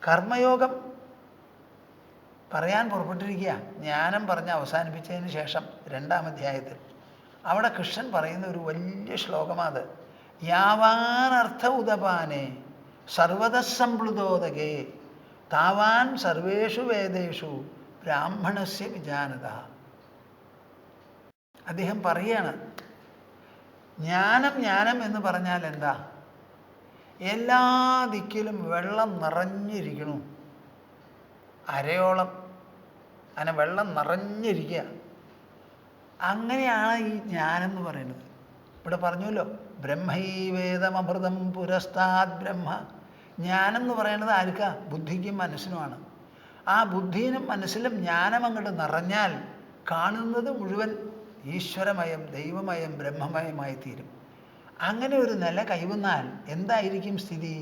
കർമ്മയോഗം പറയാൻ പുറപ്പെട്ടിരിക്കുക. ജ്ഞാനം പറഞ്ഞ് അവസാനിപ്പിച്ചതിന് ശേഷം 2-ാം അധ്യായത്തിൽ അവിടെ കൃഷ്ണൻ പറയുന്ന ഒരു വലിയ ശ്ലോകമാത്. യാവാനർത്ഥ ഉദപാനെ സർവതസംപ്ലുതോദകേ താവാൻ സർവേഷു വേദേഷു ബ്രാഹ്മണസ്യ വിജാനത. അദ്ദേഹം പറയാണ്, ജ്ഞാനം എന്ന് പറഞ്ഞാൽ എന്താ? എല്ലാ ദിക്കിലും വെള്ളം നിറഞ്ഞിരിക്കണു, അരയോളം അങ്ങനെ വെള്ളം നിറഞ്ഞിരിക്കുക. അങ്ങനെയാണ് ഈ ജ്ഞാനം എന്ന് പറയുന്നത്. ഇവിടെ പറഞ്ഞല്ലോ, ബ്രഹ്മൈവേദമഭൃതം പുരസ്താത് ബ്രഹ്മ. ജ്ഞാനം എന്ന് പറയുന്നത് ആർക്കാ? ബുദ്ധിക്കും മനസ്സിനുമാണ്. ആ ബുദ്ധിയിലും മനസ്സിലും ജ്ഞാനം അങ്ങോട്ട് നിറഞ്ഞാൽ കാണുന്നത് മുഴുവൻ ഈശ്വരമയം, ദൈവമയം, ബ്രഹ്മമയമായി തീരും. അങ്ങനെ ഒരു നില കൈവന്നാൽ എന്തായിരിക്കും സ്ഥിതി?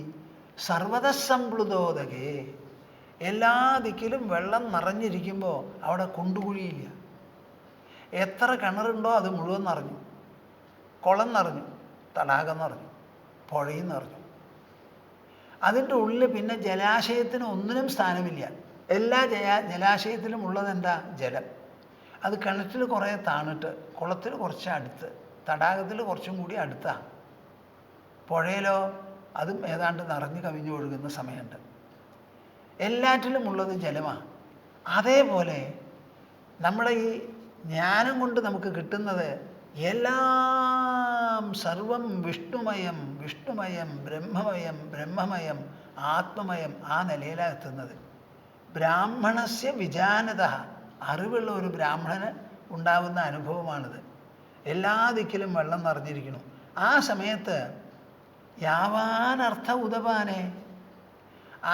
സർവതസംപ്ലുതോദകേ. എല്ലാ ദിക്കിലും വെള്ളം നിറഞ്ഞിരിക്കുമ്പോൾ അവിടെ കുണ്ടുകുഴിയില്ല. എത്ര കിണറുണ്ടോ അത് മുഴുവൻ നിറഞ്ഞു, കുളം നിറഞ്ഞു, തടാകം നിറഞ്ഞു, പുഴയും നിറഞ്ഞു. അതിൻ്റെ ഉള്ളിൽ പിന്നെ ജലാശയത്തിന് ഒന്നിനും സ്ഥാനമില്ല. എല്ലാ ജലാശയത്തിലും ഉള്ളതെന്താ? ജലം. അത് കിണറ്റിൽ കുറേ താണിട്ട്, കുളത്തിൽ കുറച്ച് അടുത്ത്, തടാകത്തിൽ കുറച്ചും കൂടി അടുത്താണ്. പുഴയിലോ അതും ഏതാണ്ട് നിറഞ്ഞു കവിഞ്ഞു ഒഴുകുന്ന സമയമുണ്ട്. എല്ലാറ്റിലും ഉള്ളത് ജലമാണ്. അതേപോലെ നമ്മുടെ ഈ ജ്ഞാനം കൊണ്ട് നമുക്ക് കിട്ടുന്നത് എല്ലാം സർവം വിഷ്ണുമയം, വിഷ്ണുമയം, ബ്രഹ്മമയം, ബ്രഹ്മമയം, ആത്മമയം. ആ നിലയിലാണ് എത്തുന്നത്. ബ്രാഹ്മണസ്യ വിജാനത. അറിവുള്ള ഒരു ബ്രാഹ്മണന് ഉണ്ടാവുന്ന അനുഭവമാണിത്. എല്ലാ ദിക്കിലും വെള്ളം നിറഞ്ഞിരിക്കണം. ആ സമയത്ത് യാവാനർത്ഥ ഉദപാനെ,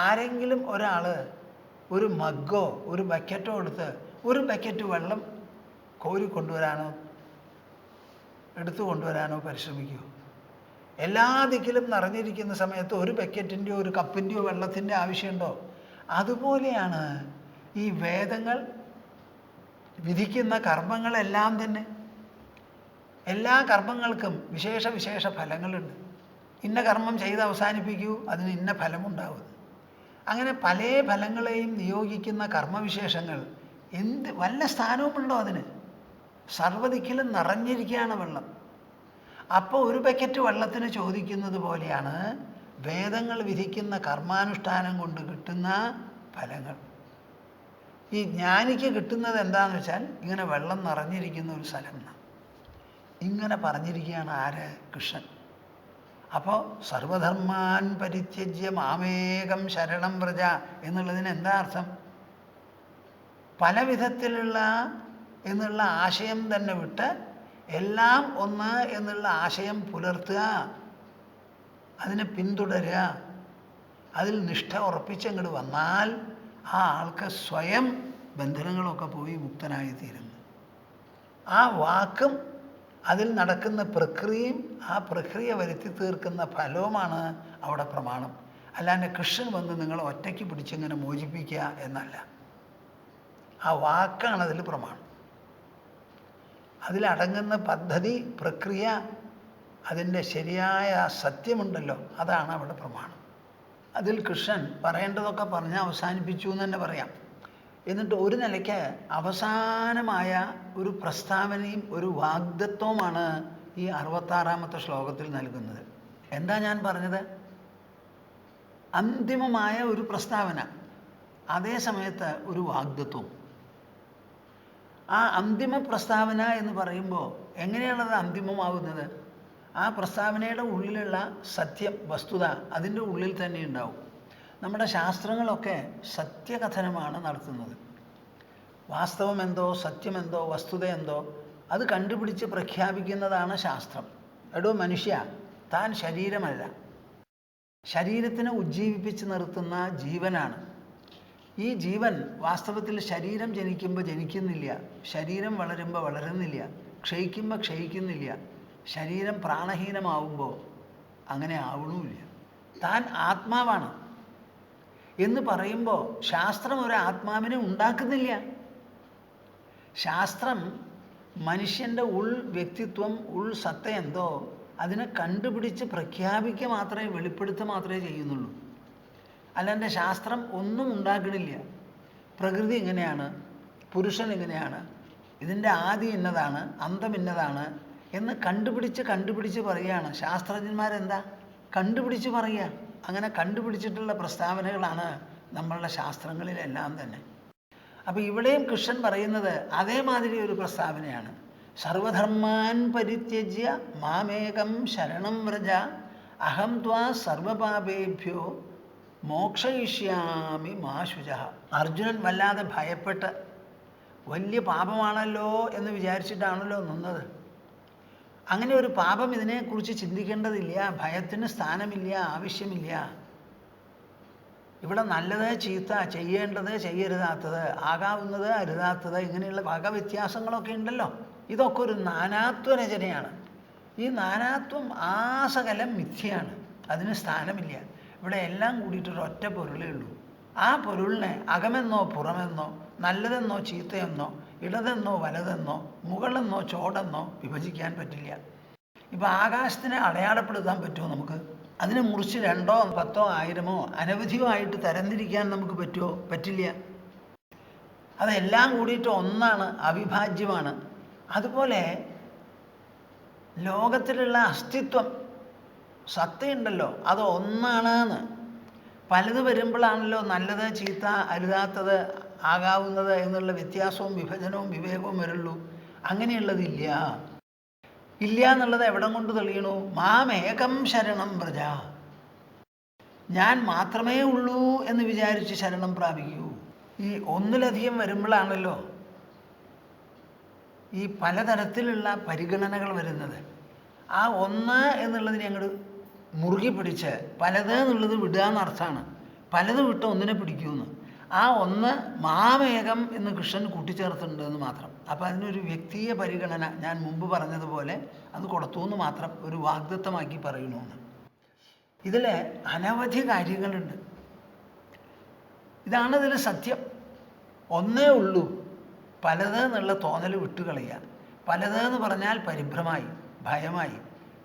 ആരെങ്കിലും ഒരാൾ ഒരു മഗ്ഗോ ഒരു ബക്കറ്റോ എടുത്ത് ഒരു ബക്കറ്റ് വെള്ളം കോരിക്കൊണ്ടുവരാനോ എടുത്തു കൊണ്ടുവരാനോ പരിശ്രമിക്കുമോ? എല്ലാ ദിക്കിലും നിറഞ്ഞിരിക്കുന്ന സമയത്ത് ഒരു ബക്കറ്റിൻ്റെയോ ഒരു കപ്പിൻ്റെയോ വെള്ളത്തിൻ്റെ ആവശ്യമുണ്ടോ? അതുപോലെയാണ് ഈ വേദങ്ങൾ വിധിക്കുന്ന കർമ്മങ്ങളെല്ലാം തന്നെ. എല്ലാ കർമ്മങ്ങൾക്കും വിശേഷ ഫലങ്ങളുണ്ട്. ഇന്ന കർമ്മം ചെയ്ത് അവസാനിപ്പിക്കൂ, അതിന് ഇന്ന ഫലമുണ്ടാവും. അങ്ങനെ പല ഫലങ്ങളെയും നിയോഗിക്കുന്ന കർമ്മവിശേഷങ്ങൾ വല്ല സ്ഥാനവുമുണ്ടോ അതിന്? സർവ്വദിക്കിലും നിറഞ്ഞിരിക്കുകയാണ് വെള്ളം. അപ്പോൾ ഒരു ബക്കറ്റ് വെള്ളത്തിന് ചോദിക്കുന്നത് പോലെയാണ് വേദങ്ങൾ വിധിക്കുന്ന കർമാനുഷ്ഠാനം കൊണ്ട് കിട്ടുന്ന ഫലങ്ങൾ. ഈ ജ്ഞാനിക്ക് കിട്ടുന്നത് എന്താണെന്ന് വെച്ചാൽ ഇങ്ങനെ വെള്ളം നിറഞ്ഞിരിക്കുന്ന ഒരു സ്ഥലം. ഇങ്ങനെ പറഞ്ഞിരിക്കുകയാണ് ആര്? കൃഷ്ണൻ. അപ്പോൾ സർവധർമാൻ പരിത്യജ്യ മാമേകം ശരണം വ്രജ എന്നുള്ളതിന് എന്താ അർത്ഥം? പല വിധത്തിലുള്ള എന്നുള്ള ആശയം തന്നെ വിട്ട് എല്ലാം ഒന്ന് എന്നുള്ള ആശയം പുലർത്തുക, അതിനെ പിന്തുടരുക, അതിൽ നിഷ്ഠ ഉറപ്പിച്ചങ്ങോട്ട് വന്നാൽ ആ ആൾക്ക് സ്വയം ബന്ധനങ്ങളൊക്കെ പോയി മുക്തനായി തീരുന്നു. ആ വാക്കും അതിൽ നടക്കുന്ന പ്രക്രിയയും ആ പ്രക്രിയ വരുത്തി തീർക്കുന്ന ഫലവുമാണ് അവിടെ പ്രമാണം. അല്ലാണ്ട് കൃഷ്ണൻ വന്ന് നിങ്ങളെ ഒറ്റയ്ക്ക് പിടിച്ചിങ്ങനെ മോചിപ്പിക്കുക എന്നല്ല. ആ വാക്കാണ് അതിൽ പ്രമാണം. അതിലടങ്ങുന്ന പദ്ധതി, പ്രക്രിയ, അതിൻ്റെ ശരിയായ സത്യമുണ്ടല്ലോ, അതാണ് അവിടെ പ്രമാണം. അതിൽ കൃഷ്ണൻ പറയേണ്ടതൊക്കെ പറഞ്ഞ് അവസാനിപ്പിച്ചു എന്ന് തന്നെ പറയാം. എന്നിട്ട് ഒരു നിലയ്ക്ക് അവസാനമായ ഒരു പ്രസ്താവനയും ഒരു വാഗ്ദത്വമാണ് ഈ 66-ാമത്തെ ശ്ലോകത്തിൽ നൽകുന്നത്. എന്താ ഞാൻ പറഞ്ഞത്? അന്തിമമായ ഒരു പ്രസ്താവന, അതേ സമയത്ത് ഒരു വാഗ്ദത്വം. ആ അന്തിമ പ്രസ്താവന എന്ന് പറയുമ്പോൾ എങ്ങനെയാണത് അന്തിമമാവുന്നത്? ആ പ്രസ്താവനയുടെ ഉള്ളിലുള്ള സത്യം, വസ്തുത അതിൻ്റെ ഉള്ളിൽ തന്നെ ഉണ്ടാവും. നമ്മുടെ ശാസ്ത്രങ്ങളൊക്കെ സത്യകഥനമാണ് നടത്തുന്നത്. വാസ്തവമെന്തോ, സത്യമെന്തോ, വസ്തുത എന്തോ അത് കണ്ടുപിടിച്ച് പ്രഖ്യാപിക്കുന്നതാണ് ശാസ്ത്രം. എടോ മനുഷ്യ, താൻ ശരീരമല്ല, ശരീരത്തിനെ ഉജ്ജീവിപ്പിച്ച് നിർത്തുന്ന ജീവനാണ്. ഈ ജീവൻ വാസ്തവത്തിൽ ശരീരം ജനിക്കുമ്പോൾ ജനിക്കുന്നില്ല, ശരീരം വളരുമ്പോൾ വളരുന്നില്ല, ക്ഷയിക്കുമ്പോൾ ക്ഷയിക്കുന്നില്ല, ശരീരം പ്രാണഹീനമാവുമ്പോൾ അങ്ങനെ ആവണമില്ല. താൻ ആത്മാവാണ് എന്ന് പറയുമ്പോൾ ശാസ്ത്രം ഒരു ആത്മാവിനെ ഉണ്ടാക്കുന്നില്ല. ശാസ്ത്രം മനുഷ്യൻ്റെ ഉൾ വ്യക്തിത്വം, ഉൾ സത്ത എന്തോ അതിനെ കണ്ടുപിടിച്ച് പ്രഖ്യാപിക്കുക മാത്രമേ, വെളിപ്പെടുത്തുക മാത്രമേ ചെയ്യുന്നുള്ളൂ. അല്ലാണ്ട് ശാസ്ത്രം ഒന്നും ഉണ്ടാക്കണില്ല. പ്രകൃതി ഇങ്ങനെയാണ്, പുരുഷൻ ഇങ്ങനെയാണ്, ഇതിൻ്റെ ആദി ഇന്നതാണ്, അന്തം ഇന്നതാണ് എന്ന് കണ്ടുപിടിച്ച് പറയുകയാണ്. ശാസ്ത്രജ്ഞന്മാരെന്താ കണ്ടുപിടിച്ച് പറയുക. അങ്ങനെ കണ്ടുപിടിച്ചിട്ടുള്ള പ്രസ്താവനകളാണ് നമ്മളുടെ ശാസ്ത്രങ്ങളിലെല്ലാം തന്നെ. അപ്പോൾ ഇവിടെയും കൃഷ്ണൻ പറയുന്നത് അതേമാതിരി ഒരു പ്രസ്താവനയാണ്. സർവധർമാൻ പരിത്യജ്യ മാമേകം ശരണം വ്രജ അഹം ത്വാ സർവപാപേഭ്യോ മോക്ഷയിഷ്യാമി മാ ശുചഃ. അർജുനൻ വല്ലാതെ ഭയപ്പെട്ട് വലിയ പാപമാണല്ലോ എന്ന് വിചാരിച്ചിട്ടാണല്ലോ നിന്നത്. അങ്ങനെ ഒരു പാപം ഇതിനെക്കുറിച്ച് ചിന്തിക്കേണ്ടതില്ല, ഭയത്തിന് സ്ഥാനമില്ല, ആവശ്യമില്ല. ഇവിടെ നല്ലത് ചീത്ത, ചെയ്യേണ്ടത് ചെയ്യരുതാത്തത്, ആകാവുന്നത് അരുതാത്തത്, ഇങ്ങനെയുള്ള വകവ്യത്യാസങ്ങളൊക്കെ ഉണ്ടല്ലോ. ഇതൊക്കെ ഒരു നാനാത്വ രചനയാണ്. ഈ നാനാത്വം ആസകലം മിഥ്യയാണ്, അതിന് സ്ഥാനമില്ല. ഇവിടെ എല്ലാം കൂടിയിട്ടൊരു ഒറ്റ പൊരുളേ ഉള്ളൂ. ആ പൊരുളിനെ അകമെന്നോ പുറമെന്നോ, നല്ലതെന്നോ ചീത്തയെന്നോ, ഇടതെന്നോ വലതെന്നോ, മുകളെന്നോ ചോടെന്നോ വിഭജിക്കാൻ പറ്റില്ല. ഇപ്പം ആകാശത്തിനെ അടയാളപ്പെടുത്താൻ പറ്റുമോ നമുക്ക്? അതിനെ മുറിച്ച് 2, 10, 1000 അനവധിയോ ആയിട്ട് തരംതിരിക്കാൻ നമുക്ക് പറ്റുമോ? പറ്റില്ല. അതെല്ലാം കൂടിയിട്ട് ഒന്നാണ്, അവിഭാജ്യമാണ്. അതുപോലെ ലോകത്തിലുള്ള അസ്തിത്വം, സത്തയുണ്ടല്ലോ, അത് ഒന്നാണെന്ന്. പലത് വരുമ്പോഴാണല്ലോ നല്ലത് ചീത്ത അരുതാത്തത് ആകാവുന്നത് എന്നുള്ള വ്യത്യാസവും വിഭജനവും വിവേകവും വരുള്ളൂ. അങ്ങനെയുള്ളതില്ല. ഇല്ല എന്നുള്ളത് എവിടം കൊണ്ട് തെളിയണു? മാമേകം ശരണം വ്രജ. ഞാൻ മാത്രമേ ഉള്ളൂ എന്ന് വിചാരിച്ച് ശരണം പ്രാപിക്കൂ. ഈ ഒന്നിലധികം വരുമ്പോഴാണല്ലോ ഈ പലതരത്തിലുള്ള പരിഗണനകൾ വരുന്നത്. ആ ഒന്ന് എന്നുള്ളതിനെ അങ്ങോട്ട് മുറുകി പിടിച്ച് പലത് എന്നുള്ളത് വിടുക എന്നർത്ഥമാണ്. പലത് വിട്ട് ഒന്നിനെ പിടിക്കുമെന്ന്. ആ ഒന്ന് മാമേകം എന്ന് കൃഷ്ണൻ കൂട്ടിച്ചേർത്തിട്ടുണ്ട് എന്ന് മാത്രം. അപ്പം അതിനൊരു വ്യക്തിയെ പരിഗണന ഞാൻ മുമ്പ് പറഞ്ഞതുപോലെ അത് കൊടുത്തു എന്ന് മാത്രം, ഒരു വാഗ്ദത്തമാക്കി പറയണമെന്ന്. ഇതിൽ അനവധി കാര്യങ്ങളുണ്ട്. ഇതാണിതിൽ സത്യം. ഒന്നേ ഉള്ളൂ. പലത് എന്നുള്ള തോന്നൽ വിട്ടുകളയുക. പലത് എന്ന് പറഞ്ഞാൽ പരിഭ്രമായി, ഭയമായി,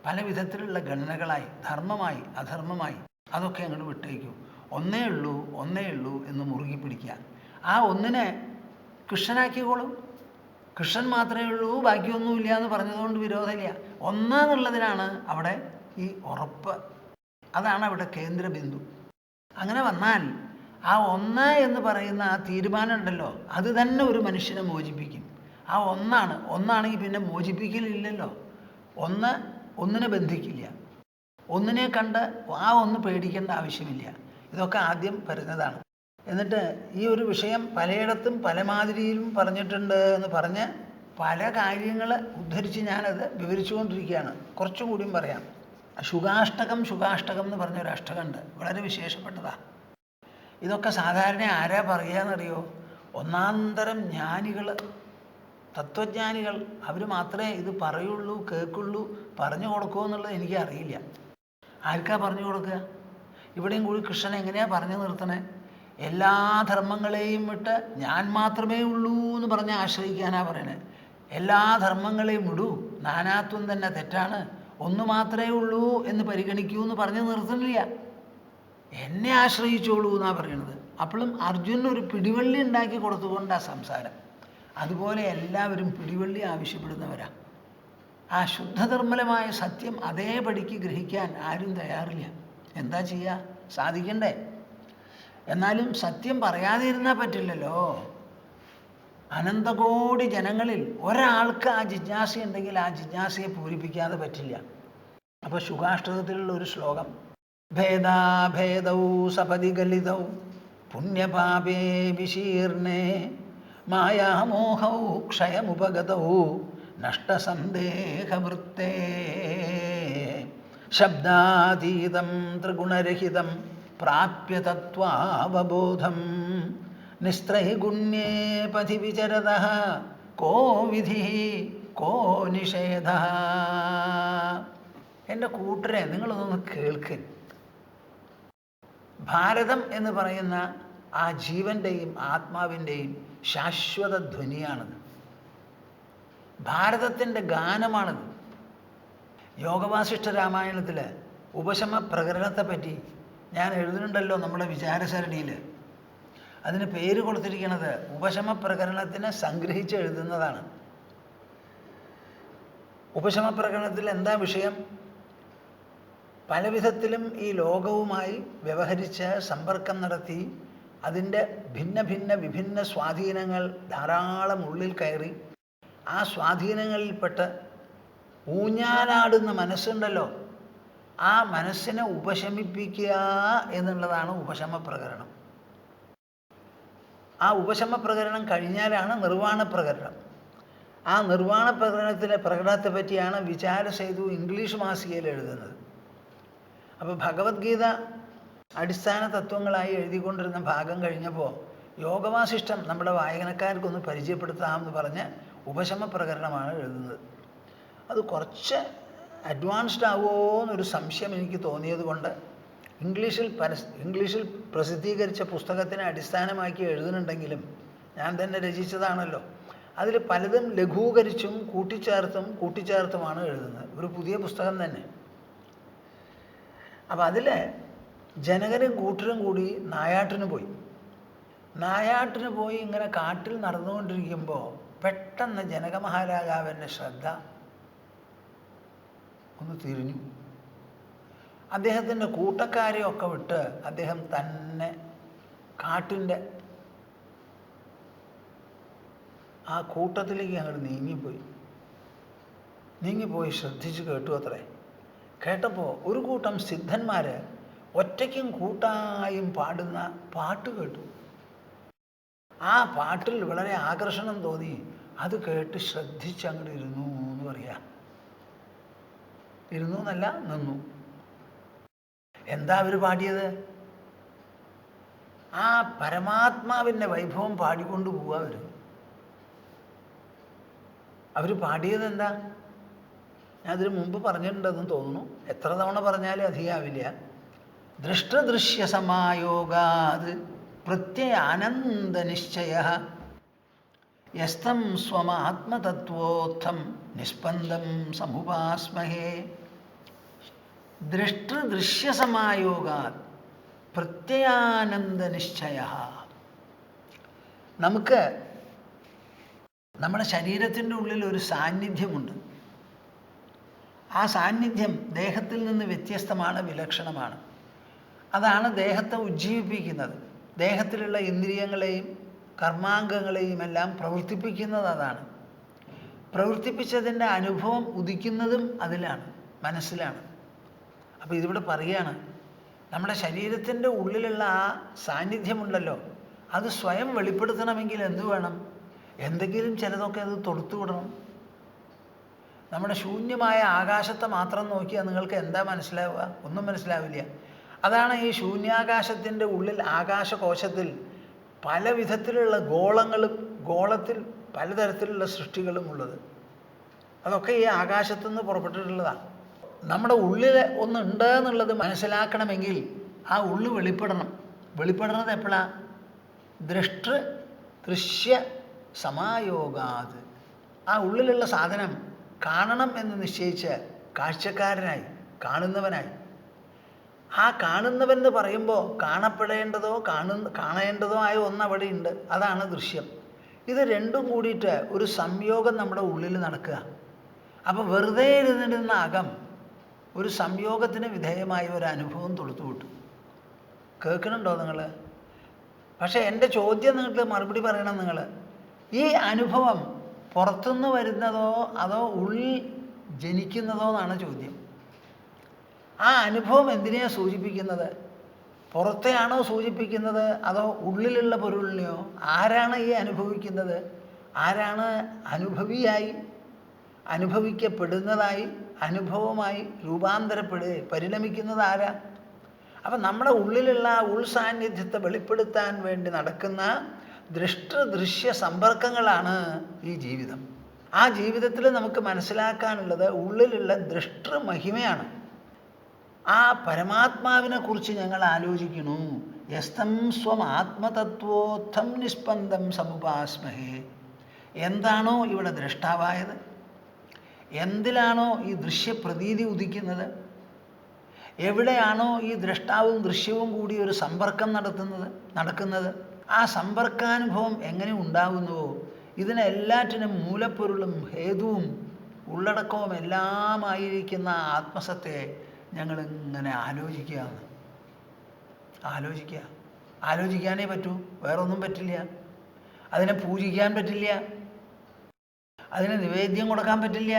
പല വിധത്തിലുള്ള ഗണനകളായി, ധർമ്മമായി അധർമ്മമായി, അതൊക്കെ അങ്ങോട്ട് വിട്ടേക്കൂ. ഒന്നേ ഉള്ളൂ, ഒന്നേ ഉള്ളൂ എന്ന് മുറുകി പിടിക്കുക. ആ ഒന്നിനെ കൃഷ്ണനാക്കിക്കോളും. കൃഷ്ണൻ മാത്രമേ ഉള്ളൂ, ബാക്കിയൊന്നുമില്ല എന്ന് പറഞ്ഞതുകൊണ്ട് വിരോധമില്ല. ഒന്നെന്നുള്ളതിനാണ് അവിടെ ഈ ഉറപ്പ്. അതാണ് അവിടെ കേന്ദ്രബിന്ദു. അങ്ങനെ വന്നാൽ ആ ഒന്ന് എന്ന് പറയുന്ന ആ തീരുമാനം ഉണ്ടല്ലോ, അത് തന്നെ ഒരു മനുഷ്യനെ മോചിപ്പിക്കും. ആ ഒന്നാണ്. ഒന്നാണെങ്കിൽ പിന്നെ മോചിപ്പിക്കലില്ലല്ലോ. ഒന്നിനെ ബന്ധിക്കില്ല. ഒന്നിനെ കണ്ട് ആ ഒന്ന് പേടിക്കേണ്ട ആവശ്യമില്ല. ഇതൊക്കെ ആദ്യം പറഞ്ഞതാണ്. എന്നിട്ട് ഈ ഒരു വിഷയം പലയിടത്തും പല മാതിരിയിലും പറഞ്ഞിട്ടുണ്ട് എന്ന് പറഞ്ഞ് പല കാര്യങ്ങൾ ഉദ്ധരിച്ച് ഞാനത് വിവരിച്ചുകൊണ്ടിരിക്കുകയാണ്. കുറച്ചും കൂടിയും പറയാം. ശുകാഷ്ടകം എന്ന് പറഞ്ഞൊരു അഷ്ടകമുണ്ട്, വളരെ വിശേഷപ്പെട്ടതാണ്. ഇതൊക്കെ സാധാരണ ആരാ പറയുകയെന്നറിയോ? ഒന്നാന്തരം ജ്ഞാനികൾ, തത്വജ്ഞാനികൾ. അവർ മാത്രമേ ഇത് പറയുള്ളൂ, കേൾക്കുള്ളൂ. പറഞ്ഞു കൊടുക്കുമോ എന്നുള്ളത് എനിക്കറിയില്ല. ആർക്കാ പറഞ്ഞു കൊടുക്കുക? ഇവിടെയും കൂടി കൃഷ്ണൻ എങ്ങനെയാണ് പറഞ്ഞു നിർത്തണേ? എല്ലാ ധർമ്മങ്ങളെയും വിട്ട് ഞാൻ മാത്രമേ ഉള്ളൂ എന്ന് പറഞ്ഞ് ആശ്രയിക്കാനാണ് പറയണേ. എല്ലാ ധർമ്മങ്ങളെയും വിടൂ, നാനാത്വം തന്നെ തെറ്റാണ്, ഒന്ന് മാത്രമേ ഉള്ളൂ എന്ന് പരിഗണിക്കൂ എന്ന് പറഞ്ഞ് നിർത്തുന്നില്ല. എന്നെ ആശ്രയിച്ചോളൂ എന്നാണ് പറയണത്. അപ്പോഴും അർജുനൻ ഒരു പിടിവള്ളി ഉണ്ടാക്കി കൊടുത്തുകൊണ്ടാണ് സംസാരം. അതുപോലെ എല്ലാവരും പിടിവള്ളി ആവശ്യപ്പെടുന്നവരാണ്. ആ ശുദ്ധധർമ്മലമായ സത്യം അതേപടിക്ക് ഗ്രഹിക്കാൻ ആരും തയ്യാറില്ല. എന്താ ചെയ്യുക? സാധിക്കണ്ടേ? എന്നാലും സത്യം പറയാതിരുന്നാൽ പറ്റില്ലല്ലോ. അനന്തകോടി ജനങ്ങളിൽ ഒരാൾക്ക് ആ ജിജ്ഞാസയുണ്ടെങ്കിൽ ആ ജിജ്ഞാസയെ പൂരിപ്പിക്കാതെ പറ്റില്ല. അപ്പോൾ ശുകാഷ്ടകത്തിലുള്ള ഒരു ശ്ലോകം, ഭേദാഭേദൗ സപദി ഗലിതൗ പുണ്യപാപേ വിശീർണേ മായാമോഹൗ ക്ഷയമുപഗതൗ നഷ്ടസന്ദേഹവൃത്തേ ശബ്ദാതീതം ത്രിഗുണരഹിതം പ്രാപ്യ തത്വാവബോധം നിസ്ത്രൈഗുണ്യേ പഥി വിചരതഃ കോ വിധി കോ നിഷേധഃ. എൻ്റെ കൂട്ടരെ, നിങ്ങളൊന്ന് കേൾക്ക്. ഭാരതം എന്ന് പറയുന്ന ആ ജീവൻ്റെയും ആത്മാവിൻ്റെയും ശാശ്വത ധ്വനിയാണത്. ഭാരതത്തിൻ്റെ ഗാനമാണത്. യോഗവാസിഷ്ഠ രാമായണത്തിൽ ഉപശമ പ്രകരണത്തെപ്പറ്റി ഞാൻ എഴുതുന്നുണ്ടല്ലോ നമ്മുടെ വിചാരസരണിയിൽ. അതിന് പേര് കൊടുത്തിരിക്കുന്നത് ഉപശമപ്രകരണത്തിനെ സംഗ്രഹിച്ച് എഴുതുന്നതാണ്. ഉപശമപ്രകരണത്തിൽ എന്താ വിഷയം? പല വിധത്തിലും ഈ ലോകവുമായി വ്യവഹരിച്ച് സമ്പർക്കം നടത്തി അതിൻ്റെ വിഭിന്ന സ്വാധീനങ്ങൾ ധാരാളം ഉള്ളിൽ കയറി ആ സ്വാധീനങ്ങളിൽപ്പെട്ട് ഊഞ്ഞാലാടുന്ന മനസ്സുണ്ടല്ലോ, ആ മനസ്സിനെ ഉപശമിപ്പിക്കുക എന്നുള്ളതാണ് ഉപശമപ്രകരണം. ആ ഉപശമപ്രകരണം കഴിഞ്ഞാലാണ് നിർവ്വാണ പ്രകരണം. ആ നിർവ്വാണ പ്രകടനത്തെ പറ്റിയാണ് വിചാരസേതു ഇംഗ്ലീഷ് മാസികയിൽ എഴുതുന്നത്. അപ്പോൾ ഭഗവത്ഗീത അടിസ്ഥാന തത്വങ്ങളായി എഴുതിക്കൊണ്ടിരുന്ന ഭാഗം കഴിഞ്ഞപ്പോൾ യോഗവാസിഷ്ടം നമ്മുടെ വായനക്കാർക്കൊന്ന് പരിചയപ്പെടുത്താമെന്ന് പറഞ്ഞ് ഉപശമപ്രകരണമാണ് എഴുതുന്നത്. അത് കുറച്ച് അഡ്വാൻസ്ഡ് ആവുമോ എന്നൊരു സംശയം എനിക്ക് തോന്നിയത് കൊണ്ട് ഇംഗ്ലീഷിൽ പ്രസിദ്ധീകരിച്ച പുസ്തകത്തിനെ അടിസ്ഥാനമാക്കി എഴുതുന്നുണ്ടെങ്കിലും ഞാൻ തന്നെ രചിച്ചതാണല്ലോ, അതിൽ പലതും ലഘൂകരിച്ചും കൂട്ടിച്ചേർത്തുമാണ് എഴുതുന്നത്. ഒരു പുതിയ പുസ്തകം തന്നെ. അപ്പം അതിൽ ജനകരും കൂട്ടരും കൂടി നായാട്ടിന് പോയി ഇങ്ങനെ കാട്ടിൽ നടന്നുകൊണ്ടിരിക്കുമ്പോൾ പെട്ടെന്ന് ജനക മഹാരാജാവിൻ്റെ ശ്രദ്ധ ഒന്ന് തിരിഞ്ഞു. അദ്ദേഹത്തിൻ്റെ കൂട്ടക്കാരെയൊക്കെ വിട്ട് അദ്ദേഹം തന്നെ കാട്ടിൻ്റെ ആ കൂട്ടത്തിലേക്ക് അങ്ങോട്ട് നീങ്ങിപ്പോയി ശ്രദ്ധിച്ച് കേട്ടു അത്രേ. കേട്ടപ്പോൾ ഒരു കൂട്ടം സിദ്ധന്മാർ ഒറ്റയ്ക്കും കൂട്ടായും പാടുന്ന പാട്ട് കേട്ടു. ആ പാട്ടിൽ വളരെ ആകർഷണം തോന്നി. അത് കേട്ട് ശ്രദ്ധിച്ച് അങ്ങോട്ട് ഇരുന്നു എന്ന് പറയാം. ഇരുന്നു എന്നല്ല, നിന്നു. എന്താ അവർ പാടിയത്? ആ പരമാത്മാവിൻ്റെ വൈഭവം പാടിക്കൊണ്ട് പോവുക അവർ പാടിയത് എന്താ? ഞാൻ അതിന് മുമ്പ് പറഞ്ഞിട്ടുണ്ടെന്ന് തോന്നുന്നു. എത്ര തവണ പറഞ്ഞാലും അധികമാവില്ല. ദൃഷ്ടദൃശ്യ സമായോഗാത് പ്രത്യയാനന്ദ നിശ്ചയ യസ്തം സ്വമാത്മതത്വോത്ഥം നിസ്പന്ദം സമുപാസ്മഹേ. ദൃഷ്ടദൃശ്യ സമായോഗാത് പ്രത്യയാനന്ദ നിശ്ചയ. നമുക്ക് നമ്മുടെ ശരീരത്തിൻ്റെ ഉള്ളിൽ ഒരു സാന്നിധ്യമുണ്ട്. ആ സാന്നിധ്യം ദേഹത്തിൽ നിന്ന് വ്യത്യസ്തമാണ്, വിലക്ഷണമാണ്. അതാണ് ദേഹത്തെ ഉജ്ജീവിപ്പിക്കുന്നത്. ദേഹത്തിലുള്ള ഇന്ദ്രിയങ്ങളെയും കർമാംഗങ്ങളെയും എല്ലാം പ്രവർത്തിപ്പിക്കുന്നത് അതാണ്. പ്രവർത്തിപ്പിച്ചതിൻ്റെ അനുഭവം ഉദിക്കുന്നതും അതിലാണ്, മനസ്സിലാണ്. അപ്പോൾ ഇതിവിടെ പറയുകയാണ്, നമ്മുടെ ശരീരത്തിൻ്റെ ഉള്ളിലുള്ള ആ സാന്നിധ്യമുണ്ടല്ലോ, അത് സ്വയം വെളിപ്പെടുത്തണമെങ്കിൽ എന്ത് വേണം? എന്തെങ്കിലും ചിലതൊക്കെ അത് തൊടുത്തു വിടണം. നമ്മുടെ ശൂന്യമായ ആകാശത്തെ മാത്രം നോക്കിയാൽ നിങ്ങൾക്ക് എന്താ മനസ്സിലാവുക? ഒന്നും മനസ്സിലാവില്ല. അതാണ് ഈ ശൂന്യാകാശത്തിൻ്റെ ഉള്ളിൽ, ആകാശകോശത്തിൽ പല വിധത്തിലുള്ള ഗോളത്തിൽ പലതരത്തിലുള്ള സൃഷ്ടികളും ഉള്ളത്. അതൊക്കെ ഈ ആകാശത്തു നിന്ന് പുറപ്പെട്ടിട്ടുള്ളതാണ്. നമ്മുടെ ഉള്ളിൽ ഒന്നുണ്ട് എന്നുള്ളത് മനസ്സിലാക്കണമെങ്കിൽ ആ ഉള്ളു വെളിപ്പെടുന്നത് എപ്പോഴാണ്? ദൃശ്യ സമായോഗാത്. ആ ഉള്ളിലുള്ള സാധനം കാണണം എന്ന് നിശ്ചയിച്ച് കാഴ്ചക്കാരനായി, കാണുന്നവനായി. ആ കാണുന്നവൻ എന്ന് പറയുമ്പോൾ കാണേണ്ടതോ ആയ ഒന്ന് അവിടെ ഉണ്ട്. അതാണ് ദൃശ്യം. ഇത് രണ്ടും കൂടിയിട്ട് ഒരു സംയോഗം നമ്മുടെ ഉള്ളിൽ നടക്കുക. അപ്പോൾ വെറുതെ ഇരുന്നിരുന്ന അകം ഒരു സംയോഗത്തിന് വിധേയമായ ഒരു അനുഭവം തൊടുത്തുവിട്ടു. കേൾക്കണുണ്ടോ നിങ്ങൾ? പക്ഷേ എൻ്റെ ചോദ്യം നിങ്ങൾക്ക് മറുപടി പറയണം. നിങ്ങൾ ഈ അനുഭവം പുറത്തുനിന്ന് വരുന്നതോ അതോ ഉള്ളിൽ ജനിക്കുന്നതോ എന്നാണ് ചോദ്യം. ആ അനുഭവം എന്തിനെയാണ് സൂചിപ്പിക്കുന്നത്? പുറത്തെയാണോ സൂചിപ്പിക്കുന്നത് അതോ ഉള്ളിലുള്ള പൊരുളിനെയോ? ആരാണ് ഈ അനുഭവിക്കുന്നത്? ആരാണ് അനുഭവിക്കപ്പെടുന്നതായി അനുഭവമായി പരിണമിക്കുന്നത് ആരാ? അപ്പം നമ്മുടെ ഉള്ളിലുള്ള ഉൾസാന്നിധ്യത്തെ വെളിപ്പെടുത്താൻ വേണ്ടി നടക്കുന്ന ദൃശ്യ സമ്പർക്കങ്ങളാണ് ഈ ജീവിതം. ആ ജീവിതത്തിൽ നമുക്ക് മനസ്സിലാക്കാനുള്ളത് ഉള്ളിലുള്ള മഹിമയാണ്. ആ പരമാത്മാവിനെ കുറിച്ച് ഞങ്ങൾ ആലോചിക്കണു. യസ്തം സ്വം ആത്മതത്വോത്ഥം നിസ്പന്ദം സമുപാസ്മഹേ. എന്താണോ ഇവിടെ ദ്രഷ്ടാവായത്, എന്തിലാണോ ഈ ദൃശ്യപ്രതീതി ഉദിക്കുന്നത്, എവിടെയാണോ ഈ ദ്രഷ്ടാവും ദൃശ്യവും കൂടി ഒരു സമ്പർക്കം നടക്കുന്നത്, ആ സമ്പർക്കാനുഭവം എങ്ങനെ ഉണ്ടാകുന്നുവോ ഇതിനെല്ലാറ്റിനും മൂലപ്പൊരുളും ഹേതുവും ഉള്ളടക്കവും എല്ലാമായിരിക്കുന്ന ആത്മസത്തെ ഞങ്ങളിങ്ങനെ ആലോചിക്കാനേ പറ്റൂ, വേറൊന്നും പറ്റില്ല. അതിനെ പൂജിക്കാൻ പറ്റില്ല, അതിന് നിവേദ്യം കൊടുക്കാൻ പറ്റില്ല.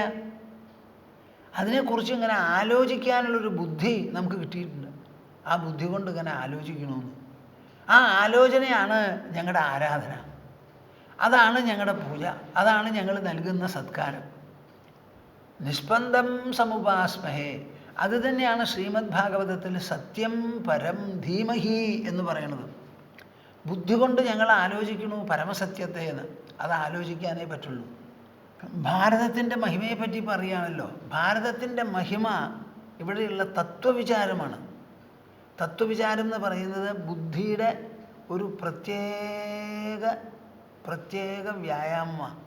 അതിനെക്കുറിച്ച് ഇങ്ങനെ ആലോചിക്കാനുള്ളൊരു ബുദ്ധി നമുക്ക് കിട്ടിയിട്ടുണ്ട്. ആ ബുദ്ധി കൊണ്ട് ഇങ്ങനെ ആലോചിക്കണമെന്ന്. ആ ആലോചനയാണ് ഞങ്ങളുടെ ആരാധന, അതാണ് ഞങ്ങളുടെ പൂജ, അതാണ് ഞങ്ങൾ നൽകുന്ന സത്കാരം. നിഷ്പന്ദം സമുപാസ്മഹേ, അത് തന്നെയാണ് ശ്രീമദ് ഭാഗവതത്തിൽ സത്യം പരം ധീമഹി എന്ന് പറയുന്നത്. ബുദ്ധി കൊണ്ട് ഞങ്ങൾ ആലോചിക്കണു പരമസത്യത്തെ എന്ന്, അത് ആലോചിക്കാനേ പറ്റുള്ളൂ. ഭാരതത്തിൻ്റെ മഹിമയെപ്പറ്റി പറയുകയാണല്ലോ. ഭാരതത്തിൻ്റെ മഹിമ ഇവിടെയുള്ള തത്വവിചാരമാണ്. തത്വവിചാരം എന്ന് പറയുന്നത് ബുദ്ധിയുടെ ഒരു പ്രത്യേക വ്യായാമമാണ്.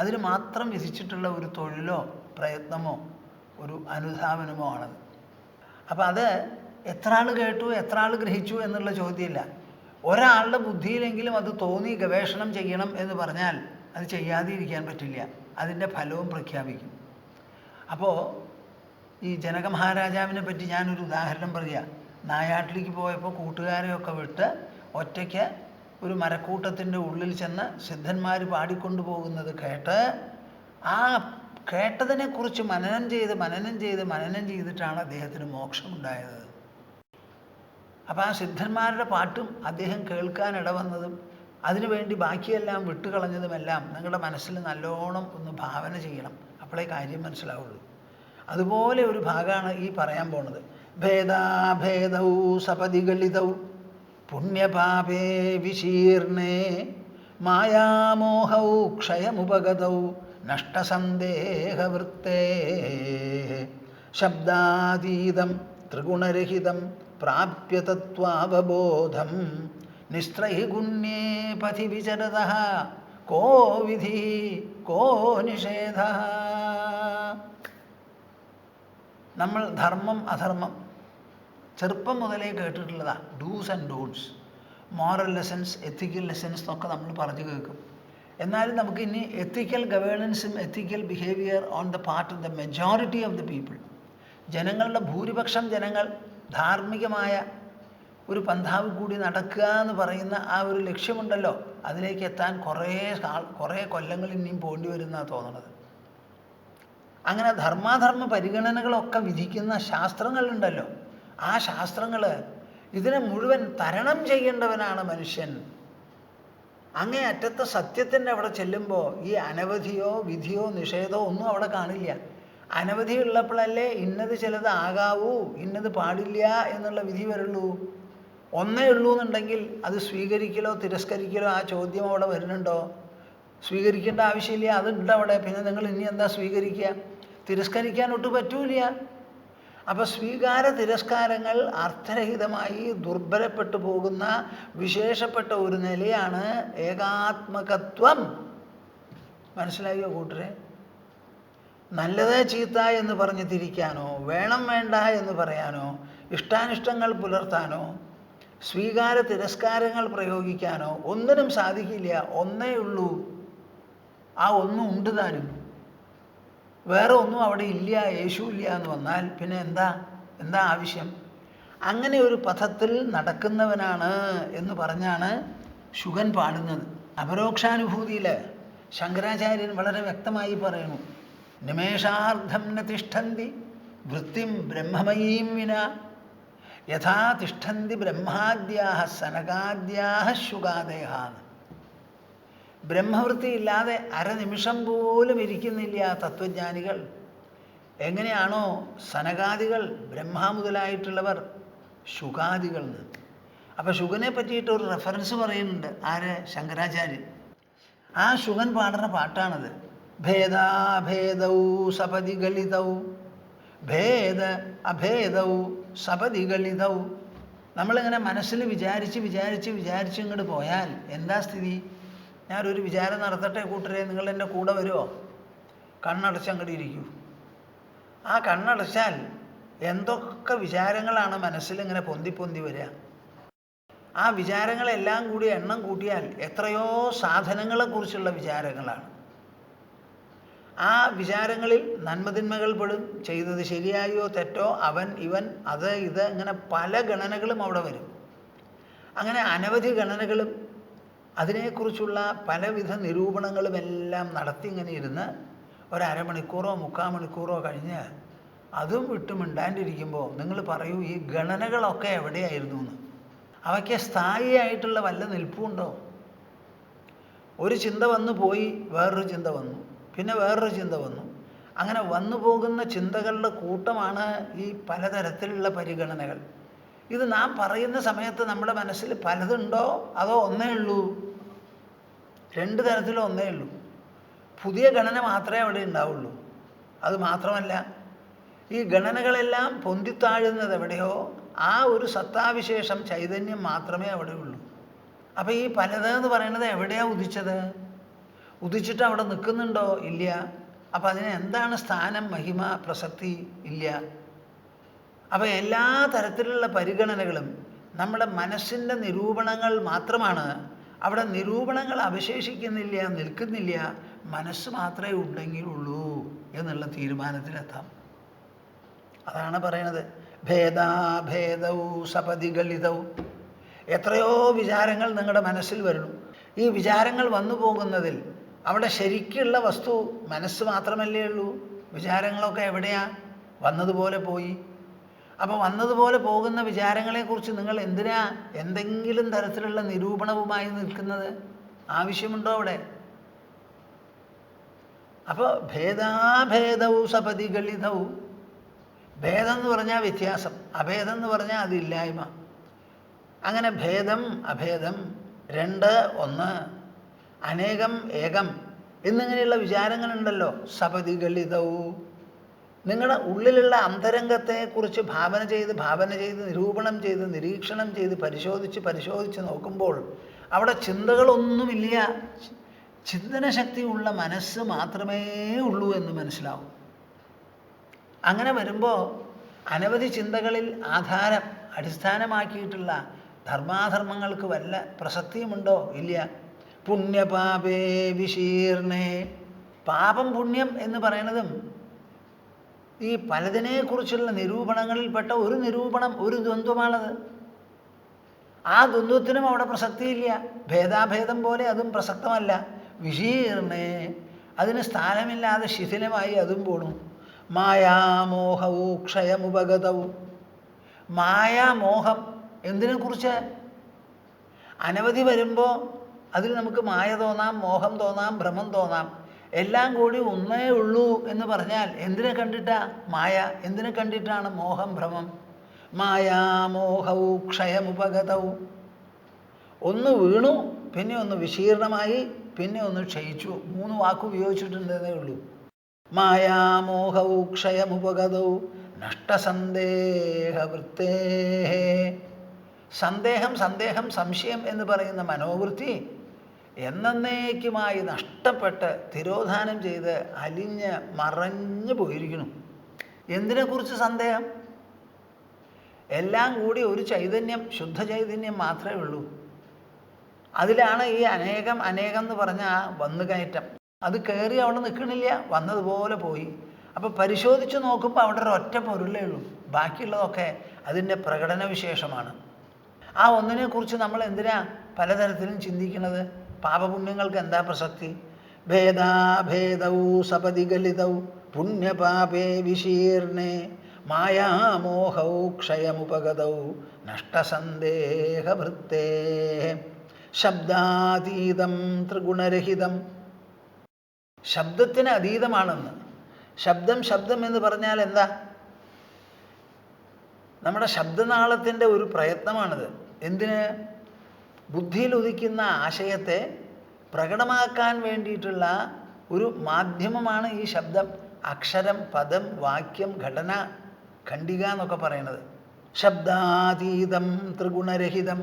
അതിന് മാത്രം വിധിച്ചിട്ടുള്ള ഒരു തൊഴിലോ പ്രയത്നമോ ഒരു അനുധാവനമോ ആണത്. അപ്പം അത് എത്ര ആൾ കേട്ടു, എത്ര ആൾ ഗ്രഹിച്ചു എന്നുള്ള ചോദ്യമില്ല. ഒരാളുടെ ബുദ്ധിയിലെങ്കിലും അത് തോന്നി ഗവേഷണം ചെയ്യണം എന്ന് പറഞ്ഞാൽ അത് ചെയ്യാതെ ഇരിക്കാൻ പറ്റില്ല, അതിൻ്റെ ഫലവും പ്രഖ്യാപിക്കും. അപ്പോൾ ഈ ജനക മഹാരാജാവിനെ പറ്റി ഞാനൊരു ഉദാഹരണം പറയാം. നായാട്ടിലേക്ക് പോയപ്പോൾ കൂട്ടുകാരെയൊക്കെ വിട്ട് ഒറ്റയ്ക്ക് ഒരു മരക്കൂട്ടത്തിൻ്റെ ഉള്ളിൽ ചെന്ന് സിദ്ധന്മാർ പാടിക്കൊണ്ടു പോകുന്നത് കേട്ട് ആ കേട്ടതിനെക്കുറിച്ച് മനനം ചെയ്തിട്ടാണ് അദ്ദേഹത്തിന് മോക്ഷമുണ്ടായത്. അപ്പോൾ ആ സിദ്ധന്മാരുടെ പാട്ടും അദ്ദേഹം കേൾക്കാൻ ഇടവന്നതും അതിനുവേണ്ടി ബാക്കിയെല്ലാം വിട്ടുകളഞ്ഞതുമെല്ലാം നിങ്ങളുടെ മനസ്സിൽ നല്ലോണം ഒന്ന് ഭാവന ചെയ്യണം, അപ്പോഴേ കാര്യം മനസ്സിലാവുള്ളൂ. അതുപോലെ ഒരു ഭാഗമാണ് ഈ പറയാൻ പോണത്. ഭേദാഭേദൗ സപദിഗളിതൗ പുണ്യപാപേ വിശീർണേ മായാമോഹൗ ക്ഷയമുപഗതൗ നഷ്ടസന്ദേഹവൃത്തേ ശബ്ദാതീതം ത്രിഗുണരഹിതം പ്രാപ്യ തത്വാവബോധം നിസ്ത്രൈഗുണ്യേ പഥി വിചരതഃ കോ വിധി കോ നിഷേധഃ. നമ്മൾ ധർമ്മം അധർമ്മം ചെറുപ്പം മുതലേ കേട്ടിട്ടുള്ളതാണ്. Dos and don'ts, moral lessons, ethical lessons എന്നൊക്കെ നമ്മൾ പറഞ്ഞു കേൾക്കും. എന്നാലും നമുക്ക് ഇനി എത്തിക്കൽ ഗവേണൻസും ethical behaviour on the part of the majority of the people, ജനങ്ങളുടെ ഭൂരിപക്ഷം ജനങ്ങൾ ധാർമ്മികമായ ഒരു പന്ഥാവ് കൂടി നടക്കുക എന്ന് പറയുന്ന ആ ഒരു ലക്ഷ്യമുണ്ടല്ലോ, അതിലേക്ക് എത്താൻ കുറേ കൊല്ലങ്ങൾ ഇനിയും പോണ്ടി വരുന്നതാണ് തോന്നുന്നത്. അങ്ങനെ ധർമാധർമ്മ പരിഗണനകളൊക്കെ വിധിക്കുന്ന ശാസ്ത്രങ്ങളുണ്ടല്ലോ, ആ ശാസ്ത്രങ്ങൾ ഇതിനെ മുഴുവൻ തരണം ചെയ്യേണ്ടവനാണ് മനുഷ്യൻ. അങ്ങേ അറ്റത്തെ സത്യത്തിൻ്റെ അവിടെ ചെല്ലുമ്പോൾ ഈ അനവധിയോ വിധിയോ നിഷേധമോ ഒന്നും അവിടെ കാണില്ല. അനവധി ഉള്ളപ്പോഴല്ലേ ഇന്നത് ചിലത് ആകാവൂ ഇന്നത് പാടില്ല എന്നുള്ള വിധി വരുള്ളൂ. ഒന്നേ ഉള്ളൂ എന്നുണ്ടെങ്കിൽ അത് സ്വീകരിക്കലോ തിരസ്കരിക്കലോ ആ ചോദ്യം അവിടെ വരുന്നുണ്ടോ? സ്വീകരിക്കേണ്ട ആവശ്യമില്ല, അതുണ്ട് അവിടെ. പിന്നെ നിങ്ങൾ ഇനി എന്താ സ്വീകരിക്കുക? തിരസ്കരിക്കാൻ ഒട്ടും പറ്റൂല. അപ്പോൾ സ്വീകാര തിരസ്കാരങ്ങൾ അർത്ഥരഹിതമായി ദുർബലപ്പെട്ടു പോകുന്ന വിശേഷപ്പെട്ട ഒരു നിലയാണ് ഏകാത്മകത്വം. മനസ്സിലായോ കൂട്ടരെ? നല്ലത് ചീത്ത എന്ന് പറഞ്ഞ് തിരിക്കാനോ വേണം വേണ്ട എന്ന് പറയാനോ ഇഷ്ടാനിഷ്ടങ്ങൾ പുലർത്താനോ സ്വീകാര തിരസ്കാരങ്ങൾ പ്രയോഗിക്കാനോ ഒന്നിനും സാധിക്കില്ല. ഒന്നേ ഉള്ളൂ, ആ ഒന്നും ഉണ്ട് താനും, വേറെ ഒന്നും അവിടെ ഇല്ല, യേശു ഇല്ല എന്ന് വന്നാൽ പിന്നെ എന്താ ആവശ്യം? അങ്ങനെ ഒരു പഥത്തിൽ നടക്കുന്നവനാണ് എന്ന് പറഞ്ഞാണ് ശുഗൻ പാടുന്നത്. അപരോക്ഷാനുഭൂതിയിൽ ശങ്കരാചാര്യൻ വളരെ വ്യക്തമായി പറയുന്നു, നിമേഷാർദ്ധം ന തിഷ്ഠന്തി വൃത്തിം ബ്രഹ്മമയീം വിന യഥാ തിഷ്ഠന്തി ബ്രഹ്മാദ്യാഹ സനകാദ്യാഹ ശുഗാദേഹാന്ന്. ബ്രഹ്മവൃത്തി ഇല്ലാതെ അരനിമിഷം പോലും ഇരിക്കുന്നില്ല തത്വജ്ഞാനികൾ. എങ്ങനെയാണോ സനകാദികൾ ബ്രഹ്മ മുതലായിട്ടുള്ളവർ ശുഗാദികൾ എന്ന്. അപ്പം ശുഗനെ പറ്റിയിട്ട് ഒരു റെഫറൻസ് പറയുന്നുണ്ട്. ആര്? ശങ്കരാചാര്യൻ. ആ ശുഗൻ പാടുന്ന പാട്ടാണത്. ഭേദാഭേദൗ സപദി ഗളിതൗ ഭേദ അഭേദൗ സപദി ഗളിതൗ. നമ്മളിങ്ങനെ മനസ്സിൽ വിചാരിച്ച് ഇങ്ങോട്ട് പോയാൽ എന്താ സ്ഥിതി? ഞാനൊരു വിചാരം നടത്തട്ടെ കൂട്ടരെ, നിങ്ങൾ എൻ്റെ കൂടെ വരുമോ? കണ്ണടച്ച് അങ്ങോട്ട് ഇരിക്കൂ. ആ കണ്ണടച്ചാൽ എന്തൊക്കെ വിചാരങ്ങളാണ് മനസ്സിലിങ്ങനെ പൊന്തി പൊന്തി വരിക. ആ വിചാരങ്ങളെല്ലാം കൂടി എണ്ണം കൂട്ടിയാൽ എത്രയോ സാധനങ്ങളെക്കുറിച്ചുള്ള വിചാരങ്ങളാണ്. ആ വിചാരങ്ങളിൽ നന്മതിന്മകൾ പെടും, ചെയ്തത് ശരിയായോ തെറ്റോ, അവൻ ഇവൻ അത് ഇത്, ഇങ്ങനെ പല ഗണനകളും അവിടെ വരും. അങ്ങനെ അനവധി ഗണനകളും അതിനെക്കുറിച്ചുള്ള പലവിധ നിരൂപണങ്ങളും എല്ലാം നടത്തി ഇങ്ങനെ ഇരുന്ന് ഒരമണിക്കൂറോ 3/4 മണിക്കൂറോ കഴിഞ്ഞ് അതും വിട്ട് മിണ്ടാണ്ടിരിക്കുമ്പോൾ നിങ്ങൾ പറയൂ, ഈ ഗണനകളൊക്കെ എവിടെയായിരുന്നു എന്ന്? അവയ്ക്ക് സ്ഥായിയായിട്ടുള്ള വല്ല നിൽപ്പുണ്ടോ? ഒരു ചിന്ത വന്നു പോയി, വേറൊരു ചിന്ത വന്നു, പിന്നെ വേറൊരു ചിന്ത വന്നു. അങ്ങനെ വന്നു പോകുന്ന ചിന്തകളുടെ കൂട്ടമാണ് ഈ പലതരത്തിലുള്ള പരിഗണനകൾ. ഇത് നാം പറയുന്ന സമയത്ത് നമ്മുടെ മനസ്സിൽ പലതുണ്ടോ അതോ ഒന്നേ ഉള്ളൂ? 2 തരത്തിലും ഒന്നേ ഉള്ളൂ. പുതിയ ഗണന മാത്രമേ അവിടെ ഉണ്ടാവുള്ളൂ. അത് മാത്രമല്ല, ഈ ഗണനകളെല്ലാം പൊന്തിത്താഴുന്നത് എവിടെയോ ആ ഒരു സത്താവിശേഷം ചൈതന്യം മാത്രമേ അവിടെ ഉള്ളൂ. അപ്പം ഈ പലതെന്ന് പറയുന്നത് എവിടെയാണ് ഉദിച്ചത്? ഉദിച്ചിട്ട് അവിടെ നിൽക്കുന്നുണ്ടോ? ഇല്ല. അപ്പം അതിന് എന്താണ് സ്ഥാനം, മഹിമ, പ്രസക്തി? ഇല്ല. അപ്പം എല്ലാ തരത്തിലുള്ള പരിഗണനകളും നമ്മുടെ മനസ്സിൻ്റെ നിരൂപണങ്ങൾ മാത്രമാണ്. അവിടെ നിരൂപണങ്ങൾ അവശേഷിക്കുന്നില്ല, നിൽക്കുന്നില്ല. മനസ്സ് മാത്രമേ ഉണ്ടെങ്കിലുള്ളൂ എന്നുള്ള തീരുമാനത്തിലെത്താം. അതാണ് പറയണത്, ഭേദാഭേദവും സപതികളിതവും. എത്രയോ വിചാരങ്ങൾ നിങ്ങളുടെ മനസ്സിൽ വരണം. ഈ വിചാരങ്ങൾ വന്നു പോകുന്നതിൽ അവിടെ ശരിക്കുള്ള വസ്തു മനസ്സ് മാത്രമല്ലേ ഉള്ളൂ. വിചാരങ്ങളൊക്കെ എവിടെയാ? വന്നതുപോലെ പോയി. അപ്പോൾ വന്നതുപോലെ പോകുന്ന വിചാരങ്ങളെക്കുറിച്ച് നിങ്ങൾ എന്തിനാ എന്തെങ്കിലും തരത്തിലുള്ള നിരൂപണവുമായി നിൽക്കുന്നത്? ആവശ്യമുണ്ടോ അവിടെ? അപ്പോൾ ഭേദാഭേദവും സപതികളിതവും. ഭേദം എന്ന് പറഞ്ഞാൽ വ്യത്യാസം, അഭേദം എന്ന് പറഞ്ഞാൽ അതില്ലായ്മ. അങ്ങനെ ഭേദം അഭേദം, 2 1, അനേകം ഏകം എന്നിങ്ങനെയുള്ള വിചാരങ്ങളുണ്ടല്ലോ. സപതികളിതവും. നിങ്ങളുടെ ഉള്ളിലുള്ള അന്തരംഗത്തെക്കുറിച്ച് ഭാവന ചെയ്ത് നിരൂപണം ചെയ്ത് നിരീക്ഷണം ചെയ്ത് പരിശോധിച്ച് നോക്കുമ്പോൾ അവിടെ ചിന്തകളൊന്നുമില്ല. ചിന്തനശക്തിയുള്ള മനസ്സ് മാത്രമേ ഉള്ളൂ എന്ന് മനസ്സിലാവും. അങ്ങനെ വരുമ്പോൾ അനവധി ചിന്തകളിൽ അടിസ്ഥാനമാക്കിയിട്ടുള്ള ധർമാധർമ്മങ്ങൾക്ക് വല്ല പ്രസക്തിയുമുണ്ടോ? ഇല്ല. പുണ്യപാപേ വിശീർണേ. പാപം പുണ്യം എന്ന് പറയുന്നതും ഈ പലതിനെക്കുറിച്ചുള്ള നിരൂപണങ്ങളിൽപ്പെട്ട ഒരു നിരൂപണം, ഒരു ദ്വന്ദ്വമാണത്. ആ ദ്വന്ദ്വത്തിനും അവിടെ പ്രസക്തിയില്ല. ഭേദാഭേദം പോലെ അതും പ്രസക്തമല്ല. വിശീർണേ, അതിന് സ്ഥാനമില്ലാതെ ശിഥിലമായി അതും പോണു. മായാമോഹവും ക്ഷയമുപഗതവും. മായാമോഹം എന്തിനെക്കുറിച്ച്? അനവധി വരുമ്പോൾ അതിൽ നമുക്ക് മായ തോന്നാം, മോഹം തോന്നാം, ഭ്രമം തോന്നാം. എല്ലാം കൂടി ഒന്നേ ഉള്ളൂ എന്ന് പറഞ്ഞാൽ എന്തിനെ കണ്ടിട്ടാ മായ? എന്തിനെ കണ്ടിട്ടാണ് മോഹം, ഭ്രമം? മായാമോഹവും ക്ഷയമുപഗതവും. ഒന്ന് വീണു, പിന്നെ ഒന്ന് വിശീർണമായി, പിന്നെ ഒന്ന് ക്ഷയിച്ചു. 3 വാക്ക് ഉപയോഗിച്ചിട്ടുണ്ടെന്നേ ഉള്ളൂ. മായാമോഹവും ക്ഷയമുപഗതവും നഷ്ടസന്ദേഹവൃത്തേ. സന്ദേഹം സംശയം എന്ന് പറയുന്ന മനോവൃത്തി എന്നേക്കുമായി നഷ്ടപ്പെട്ട് തിരോധാനം ചെയ്ത് അലിഞ്ഞ് മറഞ്ഞു പോയിരിക്കുന്നു. എന്തിനെക്കുറിച്ച് സന്ദേഹം? എല്ലാം കൂടി ഒരു ചൈതന്യം, ശുദ്ധ ചൈതന്യം മാത്രമേ ഉള്ളൂ. അതിലാണ് ഈ അനേകം എന്ന് പറഞ്ഞ ആ വന്നുകയറ്റം. അത് കയറി അവിടെ നിൽക്കണില്ല, വന്നതുപോലെ പോയി. അപ്പോൾ പരിശോധിച്ച് നോക്കുമ്പോൾ അവിടെ ഒരൊറ്റ പൊരുളേ ഉള്ളൂ. ബാക്കിയുള്ളതൊക്കെ അതിൻ്റെ പ്രകടന വിശേഷമാണ്. ആ ഒന്നിനെക്കുറിച്ച് നമ്മൾ എന്തിനാ പലതരത്തിലും ചിന്തിക്കുന്നത്? പാപപുണ്യങ്ങൾക്ക് എന്താ പ്രസക്തി? ഭേദാഭേദവും സപതിഗലിതവും പുണ്യപാപേ വിശീർണേ മായാമോഹവും ക്ഷയമുപഗതവും നഷ്ടസന്ദേഹവൃത്തേ. ശബ്ദാതീതം ത്രിഗുണരഹിതം. ശബ്ദത്തിന് അതീതമാണെന്ന്. ശബ്ദം എന്ന് പറഞ്ഞാൽ എന്താ? നമ്മുടെ ശബ്ദനാളത്തിൻ്റെ ഒരു പ്രയത്നമാണിത്. എന്തിന്? ബുദ്ധിയിൽ ഉദിക്കുന്ന ആശയത്തെ പ്രകടമാക്കാൻ വേണ്ടിയിട്ടുള്ള ഒരു മാധ്യമമാണ് ഈ ശബ്ദം. അക്ഷരം, പദം, വാക്യം, ഘടന, ഖണ്ഡിക എന്നൊക്കെ പറയുന്നത്. ശബ്ദാതീതം ത്രിഗുണരഹിതം.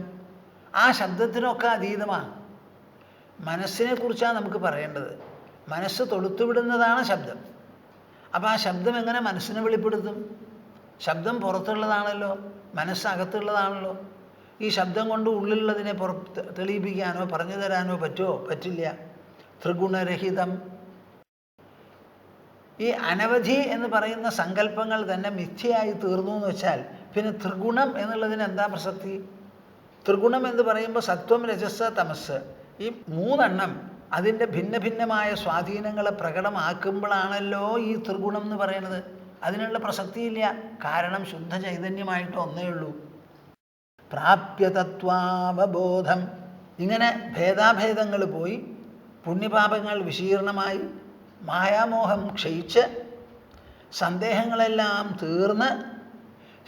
ആ ശബ്ദത്തിനൊക്കെ അതീതമാണ്. മനസ്സിനെക്കുറിച്ചാണ് നമുക്ക് പറയേണ്ടത്. മനസ്സ് തൊടുത്തുവിടുന്നതാണ് ശബ്ദം. അപ്പോൾ ആ ശബ്ദം എങ്ങനെ മനസ്സിനെ വെളിപ്പെടുത്തും? ശബ്ദം പുറത്തുള്ളതാണല്ലോ, മനസ്സകത്തുള്ളതാണല്ലോ. ഈ ശബ്ദം കൊണ്ട് ഉള്ളിലുള്ളതിനെ തെളിയിപ്പിക്കാനോ പറഞ്ഞു തരാനോ പറ്റുമോ? പറ്റില്ല. ത്രിഗുണരഹിതം. ഈ അനവധി എന്ന് പറയുന്ന സങ്കല്പങ്ങൾ തന്നെ മിഥ്യയായി തീർന്നു എന്ന് വെച്ചാൽ പിന്നെ ത്രിഗുണം എന്നുള്ളതിന് എന്താ പ്രസക്തി? ത്രിഗുണം എന്ന് പറയുമ്പോൾ സത്വം, രജസ്, തമസ്, ഈ മൂന്നെണ്ണം അതിൻ്റെ ഭിന്ന ഭിന്നമായ സ്വാധീനങ്ങളെ പ്രകടമാക്കുമ്പോഴാണല്ലോ ഈ ത്രിഗുണം എന്ന് പറയുന്നത്. അതിനുള്ള പ്രസക്തിയില്ല. കാരണം ശുദ്ധ ചൈതന്യമായിട്ട് ഒന്നേ ഉള്ളൂ. പ്രാപ്യതത്വാവബോധം. ഇങ്ങനെ ഭേദാഭേദങ്ങൾ പോയി പുണ്യപാപങ്ങൾ വിശീർണമായി മായാമോഹം ക്ഷയിച്ച് സന്ദേഹങ്ങളെല്ലാം തീർന്ന്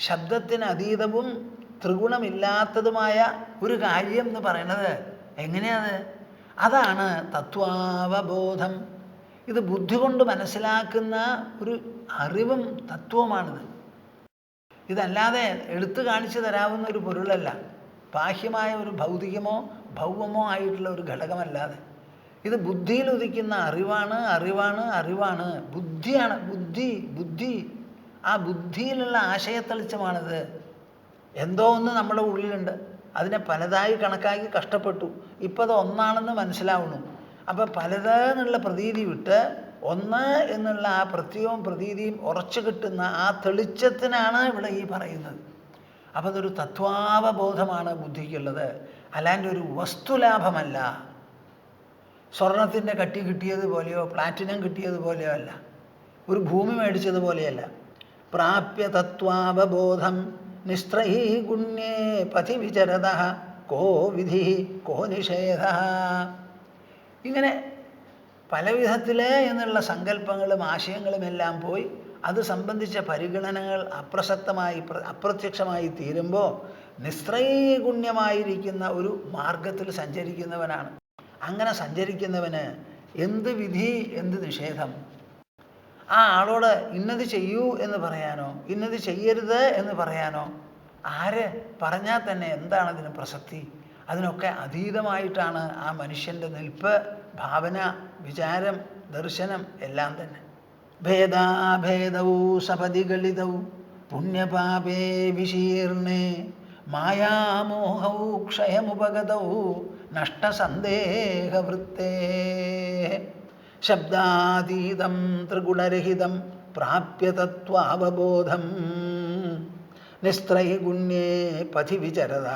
ശബ്ദത്തിന് അതീതവും ത്രിഗുണമില്ലാത്തതുമായ ഒരു കാര്യം എന്ന് പറയുന്നത് എങ്ങനെയാണ്? അതാണ് തത്വാവബോധം. ഇത് ബുദ്ധി കൊണ്ട് മനസ്സിലാക്കുന്ന ഒരു അറിവും തത്വമാണിത്. ഇതല്ലാതെ എടുത്തു കാണിച്ചു തരാവുന്ന ഒരു പൊരുളല്ല, ബാഹ്യമായ ഒരു ഭൗതികമോ ഭൗമമോ ആയിട്ടുള്ള ഒരു ഘടകമല്ലാതെ. ഇത് ബുദ്ധിയിൽ ഉദിക്കുന്ന അറിവാണ്, അറിവാണ്, അറിവാണ്. ബുദ്ധിയാണ്, ബുദ്ധി, ബുദ്ധി. ആ ബുദ്ധിയിലുള്ള ആശയത്തെളിച്ചമാണിത്. എന്തോ ഒന്ന് നമ്മുടെ ഉള്ളിലുണ്ട്, അതിനെ പലതായി കണക്കാക്കി കഷ്ടപ്പെട്ടു. ഇപ്പം അത് ഒന്നാണെന്ന് മനസ്സിലാവുന്നു. അപ്പം പലതെന്നുള്ള പ്രതീതി വിട്ട് ഒന്ന് എന്നുള്ള ആ പ്രത്യവും പ്രതീതിയും ഉറച്ചു കിട്ടുന്ന ആ തെളിച്ചത്തിനാണ് ഇവിടെ ഈ പറയുന്നത്. അപ്പം അതൊരു തത്വാവബോധമാണ് ബുദ്ധിക്കുള്ളത്, അല്ലാണ്ട് ഒരു വസ്തുലാഭമല്ല. സ്വർണത്തിൻ്റെ കട്ടി കിട്ടിയതുപോലെയോ പ്ലാറ്റിനം കിട്ടിയതുപോലെയോ അല്ല, ഒരു ഭൂമി മേടിച്ചതുപോലെയല്ല. പ്രാപ്യ തത്വാവബോധം നിസ്ത്രഹീ ഗുണ്യേ പഥി വിചരത കോ വിധി കോ നിഷേധ. ഇങ്ങനെ പല വിധത്തിൽ എന്നുള്ള സങ്കല്പങ്ങളും ആശയങ്ങളും എല്ലാം പോയി അത് സംബന്ധിച്ച പരിഗണനകൾ അപ്രത്യക്ഷമായി തീരുമ്പോൾ നിസ്ത്രൈഗുണ്യമായിരിക്കുന്ന ഒരു മാർഗത്തിൽ സഞ്ചരിക്കുന്നവനാണ്. അങ്ങനെ സഞ്ചരിക്കുന്നവന് എന്ത് വിധി, എന്ത് നിഷേധം? ആ ആളോട് ഇന്നത് ചെയ്യൂ എന്ന് പറയാനോ ഇന്നത് ചെയ്യരുത് എന്ന് പറയാനോ ആര് പറഞ്ഞാൽ തന്നെ എന്താണ് അതിന് പ്രസക്തി? അതിനൊക്കെ അതീതമായിട്ടാണ് ആ മനുഷ്യൻ്റെ നിൽപ്പ്, ഭാവന, വിചാരം, ദർശനം എല്ലാം തന്നെ. ഭേദാഭേദൗ സപദിഗളിതൗ പുണ്യപാപേ വിശീർണേ മായാമോഹൗ ക്ഷയമുപഗതൗ നഷ്ടസന്ദേഹവൃത്തേ ശബ്ദാതീതം ത്രിഗുണരഹിതം പ്രാപ്യ തത്വാവബോധം നിസ്ത്രൈഗുണ്യേ പഥി വിചരത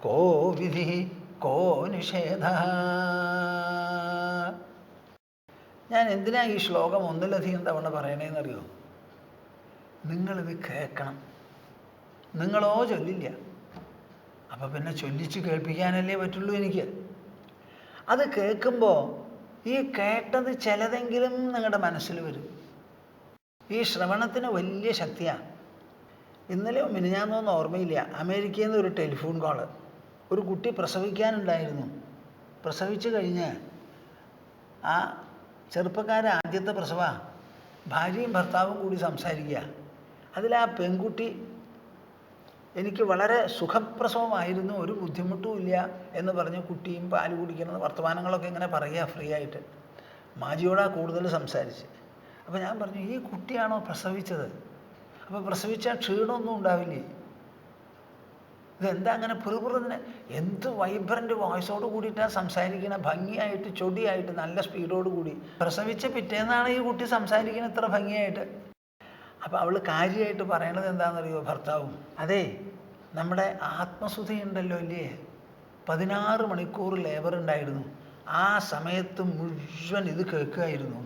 കോ വിധി കോ നിഷേധ. ഞാൻ എന്തിനാ ഈ ശ്ലോകം ഒന്നിലധികം തവണ പറയണേന്നറിയോ? നിങ്ങളിത് കേൾക്കണം. നിങ്ങളോ ചൊല്ലില്ല, അപ്പം പിന്നെ ചൊല്ലിച്ച് കേൾപ്പിക്കാനല്ലേ പറ്റുള്ളൂ എനിക്ക്. അത് കേൾക്കുമ്പോൾ ഈ കേട്ടത് ചിലതെങ്കിലും നിങ്ങളുടെ മനസ്സിൽ വരും. ഈ ശ്രവണത്തിന് വലിയ ശക്തിയാണ്. ഇന്നലെയോ മിനിഞ്ഞാന്നോന്ന് ഓർമ്മയില്ല, അമേരിക്കയിൽ നിന്ന് ഒരു ടെലിഫോൺ കോള്. ഒരു കുട്ടി പ്രസവിക്കാനുണ്ടായിരുന്നു. പ്രസവിച്ച് കഴിഞ്ഞ് ആ ചെറുപ്പക്കാരൻ ആദ്യത്തെ പ്രസവ, ഭാര്യയും ഭർത്താവും കൂടി സംസാരിക്കുക. അതിൽ ആ പെൺകുട്ടി എനിക്ക് വളരെ സുഖപ്രസവമായിരുന്നു, ഒരു ബുദ്ധിമുട്ടും ഇല്ല എന്ന് പറഞ്ഞ് കുട്ടിയും പാല് കുടിക്കുന്നത് വർത്തമാനങ്ങളൊക്കെ ഇങ്ങനെ പറയുക ഫ്രീ ആയിട്ട്. മാജിയോടാ കൂടുതൽ സംസാരിച്ച്. അപ്പോൾ ഞാൻ പറഞ്ഞു, ഈ കുട്ടിയാണോ പ്രസവിച്ചത്? അപ്പോൾ പ്രസവിച്ചാൽ ക്ഷീണമൊന്നും ഉണ്ടാവില്ലേ? ഇതെന്താ അങ്ങനെ പെറുപുറത്തിന് എന്ത് വൈബ്രൻ്റ് വോയിസോട് കൂടിയിട്ടാണ് സംസാരിക്കണ, ഭംഗിയായിട്ട് ചൊടിയായിട്ട് നല്ല സ്പീഡോട് കൂടി. പ്രസവിച്ച പിറ്റേന്നാണ് ഈ കുട്ടി സംസാരിക്കുന്നത് ഇത്ര ഭംഗിയായിട്ട്. അപ്പോൾ അവൾ കാര്യമായിട്ട് പറയണത് എന്താണെന്നറിയോ ഭർത്താവും? അതേ, നമ്മുടെ ആത്മസുധയുണ്ടല്ലോ അല്ലേ, 16 മണിക്കൂർ ലേബർ ഉണ്ടായിരുന്നു. ആ സമയത്ത് മുഴുവൻ ഇത് കേൾക്കുമായിരുന്നു.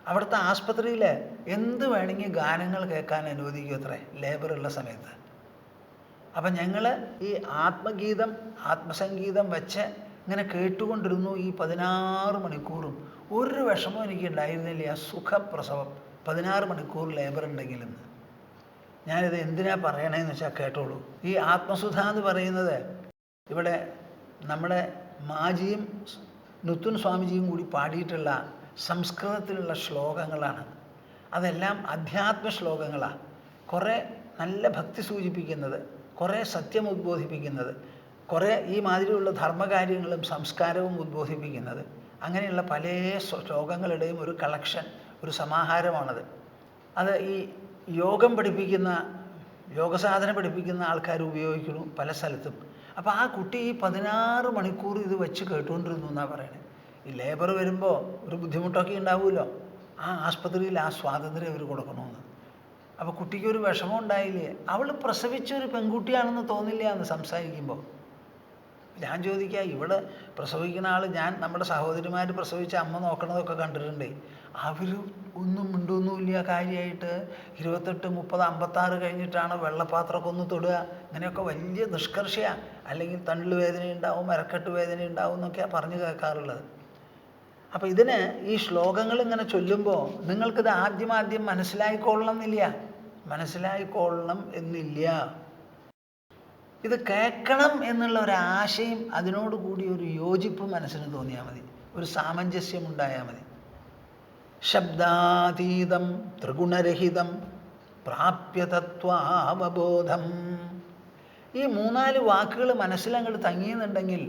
അവിടുത്തെ ആസ്പത്രിയിൽ എന്ത് വേണമെങ്കിൽ ഗാനങ്ങൾ കേൾക്കാൻ അനുവദിക്കും അത്രേ ലേബറുള്ള സമയത്ത്. അപ്പം ഞങ്ങൾ ഈ ആത്മഗീതം ആത്മസംഗീതം വെച്ച് ഇങ്ങനെ കേട്ടുകൊണ്ടിരുന്നു ഈ 16 മണിക്കൂറും. ഒരു വിഷമം എനിക്ക് ഉണ്ടായിരുന്നില്ല. ആ സുഖപ്രസവം 16 മണിക്കൂർ ലേബർ ഉണ്ടെങ്കിലും. ഞാനിത് എന്തിനാ പറയണേന്ന് വെച്ചാൽ കേട്ടോളൂ. ഈ ആത്മസുധ എന്ന് പറയുന്നത് ഇവിടെ നമ്മുടെ മാജിയും നുത്തുൻ സ്വാമിജിയും കൂടി പാടിയിട്ടുള്ള സംസ്കൃതത്തിലുള്ള ശ്ലോകങ്ങളാണ്. അതെല്ലാം അധ്യാത്മ ശ്ലോകങ്ങളാണ്. കുറേ നല്ല ഭക്തി സൂചിപ്പിക്കുന്നത്, കുറേ സത്യം ഉദ്ബോധിപ്പിക്കുന്നത്, കുറേ ഈ മാതിരിയുള്ള ധർമ്മകാര്യങ്ങളും സംസ്കാരവും ഉദ്ബോധിപ്പിക്കുന്നത്. അങ്ങനെയുള്ള പല ശ്ലോകങ്ങളുടെയും ഒരു കളക്ഷൻ, ഒരു സമാഹാരമാണത്. അത് ഈ യോഗം പഠിപ്പിക്കുന്ന യോഗസാധന പഠിപ്പിക്കുന്ന ആൾക്കാർ ഉപയോഗിക്കുന്നു പല സ്ഥലത്തും. അപ്പോൾ ആ കുട്ടി ഈ 16 മണിക്കൂർ ഇത് വെച്ച് കേട്ടുകൊണ്ടിരുന്നു എന്നാണ് പറയണത്. ഈ ലേബർ വരുമ്പോൾ ഒരു ബുദ്ധിമുട്ടൊക്കെ ഉണ്ടാവുമല്ലോ, ആ ആസ്പത്രിയിൽ ആ സ്വാതന്ത്ര്യം അവർ കൊടുക്കണമെന്ന്. അപ്പോൾ കുട്ടിക്കൊരു വിഷമം ഉണ്ടായില്ലേ? അവൾ പ്രസവിച്ച ഒരു പെൺകുട്ടിയാണെന്ന് തോന്നില്ല എന്ന് സംസാരിക്കുമ്പോൾ. ഞാൻ ചോദിക്കുക, ഇവിടെ പ്രസവിക്കുന്ന ആൾ, ഞാൻ നമ്മുടെ സഹോദരിമാർ പ്രസവിച്ച അമ്മ നോക്കണതൊക്കെ കണ്ടിട്ടുണ്ട്. അവർ ഒന്നും മിണ്ടൊന്നുമില്ല കാര്യമായിട്ട്. 28, 30, 56 കഴിഞ്ഞിട്ടാണ് വെള്ളപ്പാത്രമൊക്കെ ഒന്ന് തൊടുക. ഇങ്ങനെയൊക്കെ വലിയ നിഷ്കർഷയാണ്. അല്ലെങ്കിൽ തണ്ടു വേദന ഉണ്ടാവും, മരക്കെട്ട് വേദന ഉണ്ടാവും എന്നൊക്കെയാണ് പറഞ്ഞു കേൾക്കാറുള്ളത്. അപ്പോൾ ഇതിന് ഈ ശ്ലോകങ്ങൾ ഇങ്ങനെ ചൊല്ലുമ്പോൾ നിങ്ങൾക്കിത് ആദ്യം മനസ്സിലായിക്കൊള്ളണം എന്നില്ല. ഇത് കേൾക്കണം എന്നുള്ള ഒരാശയം, അതിനോട് കൂടി ഒരു യോജിപ്പ് മനസ്സിന് തോന്നിയാൽ മതി, ഒരു സാമഞ്ജസ്യം ഉണ്ടായാൽ മതി. ശബ്ദാതീതം ത്രിഗുണരഹിതം പ്രാപ്യ തത്വാവബോധം. ഈ 3-4 വാക്കുകൾ മനസ്സിലങ്ങോട്ട് തങ്ങിയെന്നുണ്ടെങ്കിൽ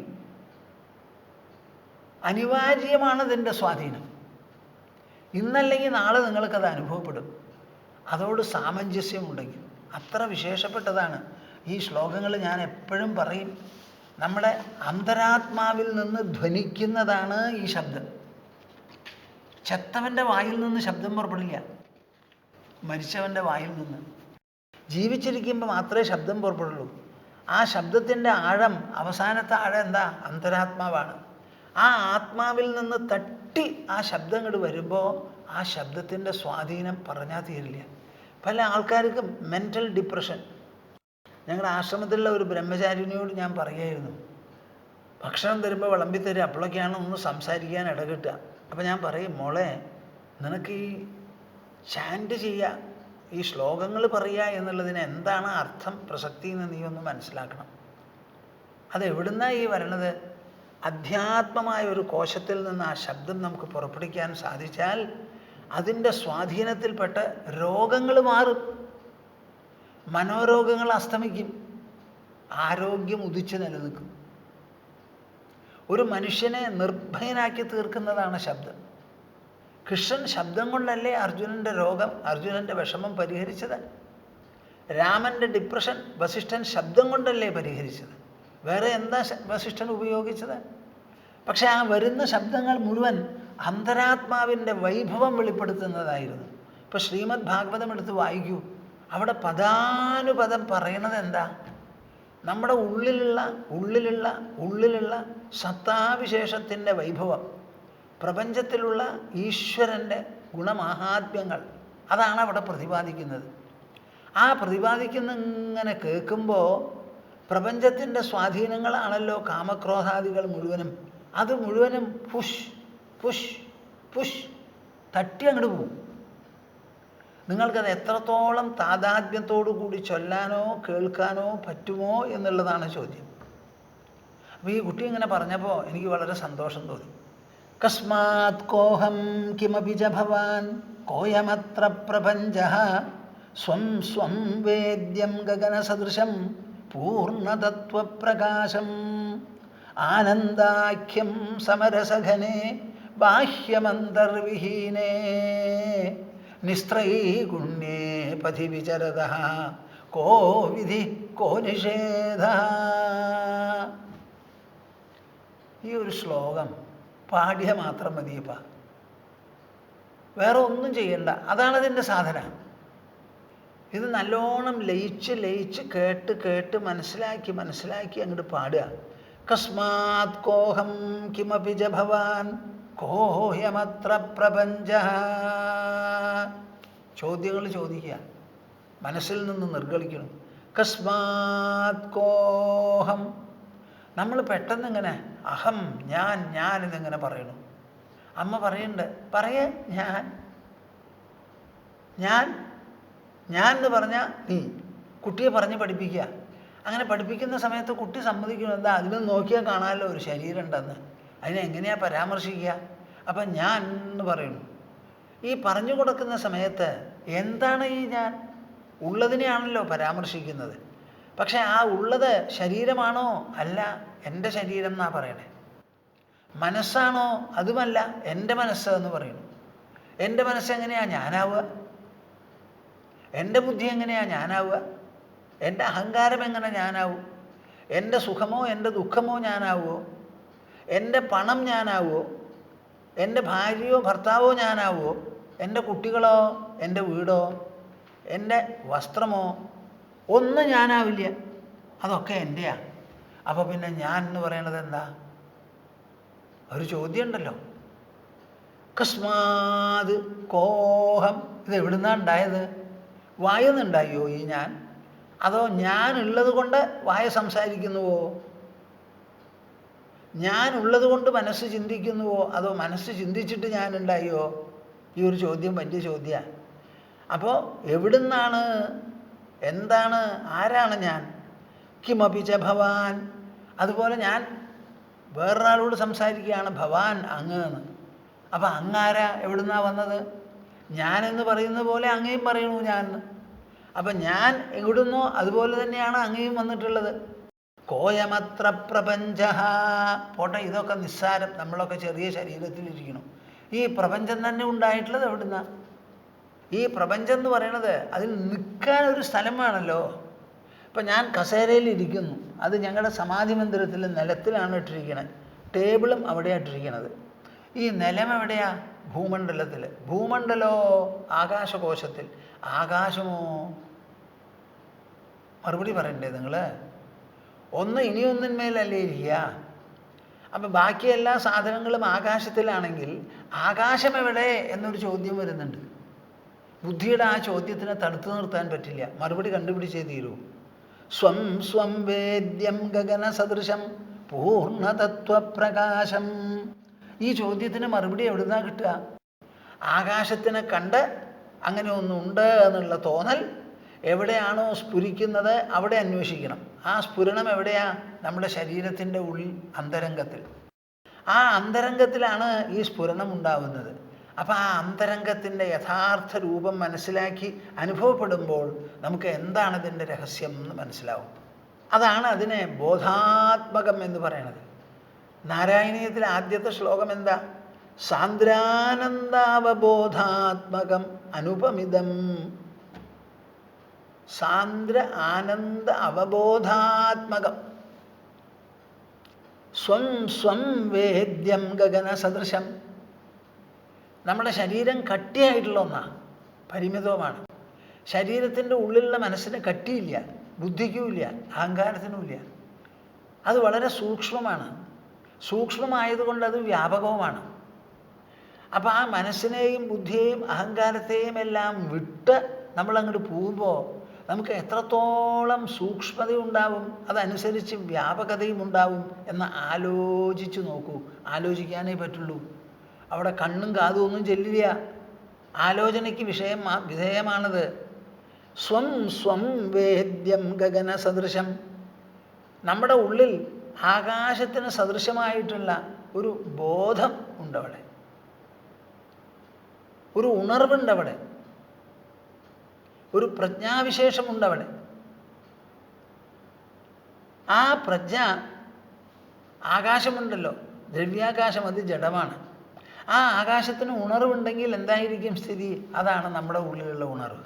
അനിവാര്യമാണ് ഇതിൻ്റെ സ്വാധീനം. ഇന്നല്ലെങ്കിൽ നാളെ നിങ്ങൾക്കത് അനുഭവപ്പെടും, അതോട് സാമഞ്ജസ്യമുണ്ടെങ്കിൽ. അത്ര വിശേഷപ്പെട്ടതാണ് ഈ ശ്ലോകങ്ങൾ. ഞാൻ എപ്പോഴും പറയും, നമ്മുടെ അന്തരാത്മാവിൽ നിന്ന് ധ്വനിക്കുന്നതാണ് ഈ ശബ്ദം. ചത്തവൻ്റെ വായിൽ നിന്ന് ശബ്ദം പുറപ്പെടില്ല, മരിച്ചവൻ്റെ വായിൽ നിന്ന്. ജീവിച്ചിരിക്കുമ്പോൾ മാത്രമേ ശബ്ദം പുറപ്പെടുള്ളൂ. ആ ശബ്ദത്തിൻ്റെ ആഴം, അവസാനത്തെ ആഴം എന്താ? അന്തരാത്മാവാണ്. ആ ആത്മാവിൽ നിന്ന് തട്ടി ആ ശബ്ദം ഇങ്ങോട്ട് വരുമ്പോൾ ആ ശബ്ദത്തിൻ്റെ സ്വാധീനം പറഞ്ഞാൽ തീരില്ല. പല ആൾക്കാർക്കും മെൻ്റൽ ഡിപ്രഷൻ. ഞങ്ങളുടെ ആശ്രമത്തിലുള്ള ഒരു ബ്രഹ്മചാരിണിയോട് ഞാൻ പറയുമായിരുന്നു, ഭക്ഷണം തരുമ്പോൾ വിളമ്പിത്തരും, അപ്പോഴൊക്കെയാണ് ഒന്ന് സംസാരിക്കാൻ ഇടകിട്ടുക. അപ്പോൾ ഞാൻ പറയും, മോളെ, നിനക്ക് ഈ ചാൻറ്റ് ചെയ്യുക, ഈ ശ്ലോകങ്ങൾ പറയുക എന്നുള്ളതിന് എന്താണ് അർത്ഥം, പ്രസക്തി എന്ന് നീ ഒന്ന് മനസ്സിലാക്കണം. അതെവിടുന്നാണ് ഈ വരണത്? അധ്യാത്മമായ ഒരു കോശത്തിൽ നിന്ന് ആ ശബ്ദം നമുക്ക് പുറപ്പെടുവിക്കാൻ സാധിച്ചാൽ അതിൻ്റെ സ്വാധീനത്തിൽപ്പെട്ട് രോഗങ്ങൾ മാറും, മനോരോഗങ്ങൾ അസ്തമിക്കും, ആരോഗ്യം ഉദിച്ച് നിലനിൽക്കും. ഒരു മനുഷ്യനെ നിർഭയനാക്കി തീർക്കുന്നതാണ് ശബ്ദം. കൃഷ്ണൻ ശബ്ദം കൊണ്ടല്ലേ അർജുനൻ്റെ രോഗം, അർജുനൻ്റെ വിഷമം പരിഹരിച്ചത്. രാമൻ്റെ ഡിപ്രഷൻ വസിഷ്ഠൻ ശബ്ദം കൊണ്ടല്ലേ പരിഹരിച്ചത്. വേറെ എന്താ വസിഷ്ഠൻ ഉപയോഗിച്ചത്? പക്ഷെ ആ വരുന്ന ശബ്ദങ്ങൾ മുഴുവൻ അന്തരാത്മാവിൻ്റെ വൈഭവം വെളിപ്പെടുത്തുന്നതായിരുന്നു. ഇപ്പോൾ ശ്രീമദ് ഭാഗവതം എടുത്ത് വായിക്കൂ, അവിടെ പദാനുപദം പറയണത് എന്താ? നമ്മുടെ ഉള്ളിലുള്ള സത്താവിശേഷത്തിൻ്റെ വൈഭവം, പ്രപഞ്ചത്തിലുള്ള ഈശ്വരൻ്റെ ഗുണമാഹാത്മ്യങ്ങൾ, അതാണ് അവിടെ പ്രതിപാദിക്കുന്നത്. ആ പ്രതിപാദിക്കുന്ന കേൾക്കുമ്പോൾ പ്രപഞ്ചത്തിൻ്റെ സ്വാധീനങ്ങളാണല്ലോ കാമക്രോധാദികൾ മുഴുവനും. അത് മുഴുവനും പുഷ് പുഷ് പുഷ് തട്ടി അങ്ങോട്ട് പോവും. നിങ്ങൾക്കത് എത്രത്തോളം താതാത്മ്യത്തോടു കൂടി ചൊല്ലാനോ കേൾക്കാനോ പറ്റുമോ എന്നുള്ളതാണ് ചോദ്യം. അപ്പോൾ ഈ കുട്ടി ഇങ്ങനെ പറഞ്ഞപ്പോൾ എനിക്ക് വളരെ സന്തോഷം തോന്നി. കസ്മാത് കോഹം കിമപി ച ഭവാൻ കോയമത്ര പ്രപഞ്ചഃ സ്വം സ്വം വേദ്യം ഗഗനസദൃശം പൂർണ്ണതത്വപ്രകാശം ആനന്ദാഖ്യം സമരസഘനെ ബാഹ്യമന്തർവിഹീനേ നിസ്ത്രൈഗുണ്യേ പഥി വിചരതഃ കോ വിധി കോ നിഷേധഃ. ഈ ഒരു ശ്ലോകം പാഠ്യ മാത്രം മതിയപ്പ, വേറെ ഒന്നും ചെയ്യണ്ട. അതാണതിൻ്റെ സാധന. ഇത് നല്ലോണം ലയിച്ച് കേട്ട് മനസ്സിലാക്കി അങ്ങോട്ട് പാടുക. കസ്മാത് കോഹം കിമപി ച ഭവാൻ കോഹ്യമത്ര പ്രപഞ്ചഃ. ചോദ്യങ്ങൾ ചോദിക്കുക, മനസ്സിൽ നിന്ന് നിർഗളിക്കണം. കസ്മാത് കോഹം. നമ്മൾ പെട്ടെന്ന് ഇങ്ങനെ അഹം, ഞാൻ എന്നിങ്ങനെ പറയണം. അമ്മ പറയുന്നുണ്ട്, ഞാൻ എന്ന് പറഞ്ഞാൽ നീ. കുട്ടിയെ പറഞ്ഞ് പഠിപ്പിക്കുക. അങ്ങനെ പഠിപ്പിക്കുന്ന സമയത്ത് കുട്ടി സമ്മതിക്കണം, എന്താ അതിലും നോക്കിയാൽ കാണാമല്ലോ ഒരു ശരീരം ഉണ്ടെന്ന്. അതിനെങ്ങനെയാണ് പരാമർശിക്കുക? അപ്പം ഞാൻ എന്ന് പറയുന്നു. ഈ പറഞ്ഞു കൊടുക്കുന്ന സമയത്ത് എന്താണ് ഈ ഞാൻ? ഉള്ളതിനെയാണല്ലോ പരാമർശിക്കുന്നത്. പക്ഷെ ആ ഉള്ളത് ശരീരമാണോ? അല്ല, എൻ്റെ ശരീരം എന്നാ പറയണേ. മനസ്സാണോ? അതുമല്ല, എൻ്റെ മനസ്സ് എന്ന് പറയുന്നു. എൻ്റെ മനസ്സെങ്ങനെയാണ് ഞാനാവുക? എൻ്റെ ബുദ്ധി എങ്ങനെയാണ് ഞാനാവുക? എൻ്റെ അഹങ്കാരം എങ്ങനെ ഞാനാവും? എൻ്റെ സുഖമോ എൻ്റെ ദുഃഖമോ ഞാനാവുമോ? എൻ്റെ പണം ഞാനാവുമോ? എൻ്റെ ഭാര്യയോ ഭർത്താവോ ഞാനാവുമോ? എൻ്റെ കുട്ടികളോ എൻ്റെ വീടോ എൻ്റെ വസ്ത്രമോ ഒന്നും ഞാനാവില്ല. അതൊക്കെ എൻ്റെയാണ്. അപ്പോൾ പിന്നെ ഞാൻ എന്ന് പറയണത് എന്താ? ഒരു ചോദ്യം ഉണ്ടല്ലോ, കസ്മാത് കോഹം, ഇത് എവിടുന്നാണ് ഉണ്ടായത്? വായുന്നുണ്ടായോ ഈ ഞാൻ? അതോ ഞാനുള്ളത് കൊണ്ട് വായ സംസാരിക്കുന്നുവോ? ഞാനുള്ളത് കൊണ്ട് മനസ്സ് ചിന്തിക്കുന്നുവോ? അതോ മനസ്സ് ചിന്തിച്ചിട്ട് ഞാനുണ്ടായോ? ഈ ഒരു ചോദ്യം വലിയ ചോദ്യമാണ്. അപ്പോൾ എവിടുന്നാണ്, എന്താണ്, ആരാണ് ഞാൻ? കിമപിച്ച ഭവാൻ. അതുപോലെ ഞാൻ വേറൊരാളോട് സംസാരിക്കുകയാണ്, ഭവാൻ അങ്ങ് എന്ന്. അപ്പം അങ്ങാരാ, എവിടുന്നാ വന്നത്? ഞാനെന്ന് പറയുന്ന പോലെ അങ്ങയും പറയണു ഞാൻ. അപ്പം ഞാൻ എവിടുന്നോ അതുപോലെ തന്നെയാണ് അങ്ങയും വന്നിട്ടുള്ളത്. കോയമത്ര പ്രപഞ്ച. പോട്ടെ, ഇതൊക്കെ നിസ്സാരം, നമ്മളൊക്കെ ചെറിയ ശരീരത്തിലിരിക്കണം. ഈ പ്രപഞ്ചം തന്നെ ഉണ്ടായിട്ടുള്ളത് എവിടുന്ന? ഈ പ്രപഞ്ചം എന്ന് പറയണത് അതിൽ നിൽക്കാനൊരു സ്ഥലം വേണമല്ലോ. ഇപ്പം ഞാൻ കസേരയിലിരിക്കുന്നു, അത് ഞങ്ങളുടെ സമാധി മന്ദിരത്തിൽ നിലത്തിലാണ് ഇട്ടിരിക്കുന്നത്. ടേബിളും അവിടെയാണ് ഇട്ടിരിക്കുന്നത്. ഈ നിലം എവിടെയാ? ഭൂമണ്ഡലത്തിൽ. ഭൂമണ്ഡലോ ആകാശകോശത്തിൽ. ആകാശമോ? മറുപടി പറയണ്ടേ നിങ്ങൾ? ഒന്ന് ഇനിയൊന്നിന്മേലല്ലേ ഇരിക്കുക. അപ്പം ബാക്കി എല്ലാ സാധനങ്ങളും ആകാശത്തിലാണെങ്കിൽ ആകാശം എവിടെ എന്നൊരു ചോദ്യം വരുന്നുണ്ട്. ബുദ്ധിയുടെ ആ ചോദ്യത്തിനെ തടുത്തു നിർത്താൻ പറ്റില്ല. മറുപടി കണ്ടുപിടിച്ചേ തീരൂ. സ്വം സ്വം വേദ്യം ഗഗന സദൃശം പൂർണ്ണതത്വപ്രകാശം. ഈ ചോദ്യത്തിന് മറുപടി എവിടുന്നാ കിട്ടുക? ആകാശത്തിനെ കണ്ട് അങ്ങനെ ഒന്നുണ്ട് എന്നുള്ള തോന്നൽ എവിടെയാണോ സ്ഫുരിക്കുന്നത് അവിടെ അന്വേഷിക്കണം. ആ സ്ഫുരണം എവിടെയാ? നമ്മുടെ ശരീരത്തിൻ്റെ ഉള്ളിൽ, അന്തരംഗത്തിൽ. ആ അന്തരംഗത്തിലാണ് ഈ സ്ഫുരണം ഉണ്ടാവുന്നത്. അപ്പം ആ അന്തരംഗത്തിൻ്റെ യഥാർത്ഥ രൂപം മനസ്സിലാക്കി അനുഭവപ്പെടുമ്പോൾ നമുക്ക് എന്താണ് ഇതിൻ്റെ രഹസ്യം എന്ന് മനസ്സിലാവും. അതാണ് അതിനെ ബോധാത്മകം എന്ന് പറയുന്നത്. നാരായണീയത്തിൽ ആദ്യത്തെ ശ്ലോകം എന്താ? സാന്ദ്രാനന്ദാവബോധാത്മകം അനുപമിതം. സാന്ദ്ര ആനന്ദ അവബോധാത്മകം സ്വം സ്വം വേദ്യം ഗഗന സദൃശം. നമ്മുടെ ശരീരം കട്ടിയായിട്ടുള്ള ഒന്നാണ്, പരിമിതവുമാണ്. ശരീരത്തിൻ്റെ ഉള്ളിലുള്ള മനസ്സിന് കട്ടിയില്ല, ബുദ്ധിക്കുമില്ല, അഹങ്കാരത്തിനുമില്ല. അത് വളരെ സൂക്ഷ്മമാണ്. സൂക്ഷ്മമായതുകൊണ്ട് അത് വ്യാപകവുമാണ്. അപ്പോൾ ആ മനസ്സിനെയും ബുദ്ധിയെയും അഹങ്കാരത്തെയും എല്ലാം വിട്ട് നമ്മളങ്ങോട്ട് പോകുമ്പോൾ നമുക്ക് എത്രത്തോളം സൂക്ഷ്മതയുണ്ടാവും, അതനുസരിച്ച് വ്യാപകതയും ഉണ്ടാവും എന്ന് ആലോചിച്ച് നോക്കൂ. ആലോചിക്കാനേ പറ്റുള്ളൂ. അവിടെ കണ്ണും കാതും ഒന്നും ചെല്ലില്ല. ആലോചനയ്ക്ക് വിധേയമാണത്. സ്വം സ്വം വേദ്യം ഗഗന സദൃശം. നമ്മുടെ ഉള്ളിൽ ആകാശത്തിന് സദൃശമായിട്ടുള്ള ഒരു ബോധം ഉണ്ടവിടെ, ഒരു ഉണർവുണ്ടവിടെ, ഒരു പ്രജ്ഞാവിശേഷമുണ്ടവിടെ. ആ പ്രജ്ഞ, ആകാശമുണ്ടല്ലോ, ദ്രവ്യാകാശം, അത് ജഡമാണ്. ആ ആകാശത്തിന് ഉണർവുണ്ടെങ്കിൽ എന്തായിരിക്കും സ്ഥിതി? അതാണ് നമ്മുടെ ഉള്ളിലുള്ള ഉണർവ്.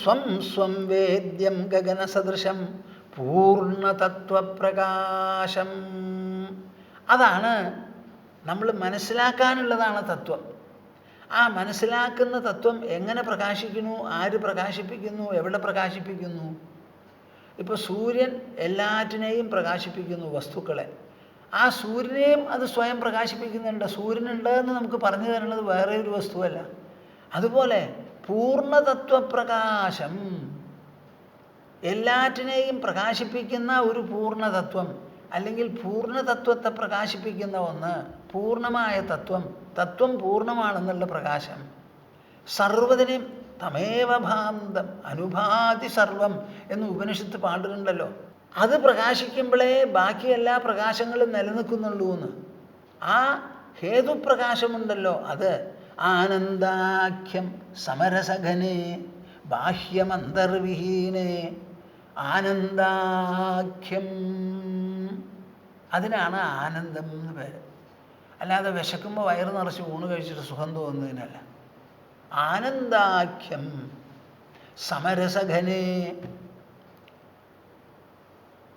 സ്വം സ്വം വേദ്യം ഗഗന സദൃശം പൂർണ്ണതത്വപ്രകാശം. അതാണ് നമ്മൾ മനസ്സിലാക്കാനുള്ളതാണ് തത്വം. ആ മനസ്സിലാക്കുന്ന തത്വം എങ്ങനെ പ്രകാശിക്കുന്നു, ആര് പ്രകാശിപ്പിക്കുന്നു, എവിടെ പ്രകാശിപ്പിക്കുന്നു? ഇപ്പോൾ സൂര്യൻ എല്ലാറ്റിനെയും പ്രകാശിപ്പിക്കുന്നു, വസ്തുക്കളെ. ആ സൂര്യനെയും അത് സ്വയം പ്രകാശിപ്പിക്കുന്നുണ്ട്. സൂര്യനുണ്ട് എന്ന് നമുക്ക് പറഞ്ഞു തരുന്നത് വേറെ ഒരു വസ്തുവല്ല. അതുപോലെ പൂർണ്ണതത്വപ്രകാശം, എല്ലാറ്റിനെയും പ്രകാശിപ്പിക്കുന്ന ഒരു പൂർണ്ണതത്വം, അല്ലെങ്കിൽ പൂർണ്ണതത്വത്തെ പ്രകാശിപ്പിക്കുന്ന ഒന്ന്, പൂർണ്ണമായ തത്വം. തത്വം പൂർണ്ണമാണെന്നുള്ള പ്രകാശം. സർവ്വതിനെയും തമേവ ഭാന്തം അനുഭാതി സർവം എന്ന് ഉപനിഷത്ത് പാടുന്നുണ്ടല്ലോ. അത് പ്രകാശിക്കുമ്പോഴേ ബാക്കി എല്ലാ പ്രകാശങ്ങളും നിലനിൽക്കുന്നുള്ളൂ എന്ന്. ആ ഹേതുപ്രകാശമുണ്ടല്ലോ, അത് ആനന്ദാഖ്യം സമരസഘനെ ബാഹ്യമന്തർവിഹീനെ. ആനന്ദാഖ്യം, അതിനാണ് ആനന്ദം എന്ന് പേര്. അല്ലാതെ വിശക്കുമ്പോൾ വയറ് നിറച്ച് ഊണ് കഴിച്ചിട്ട് സുഖം തോന്നുന്നതിനല്ല. ആനന്ദാഖ്യം സമരസഘനേ.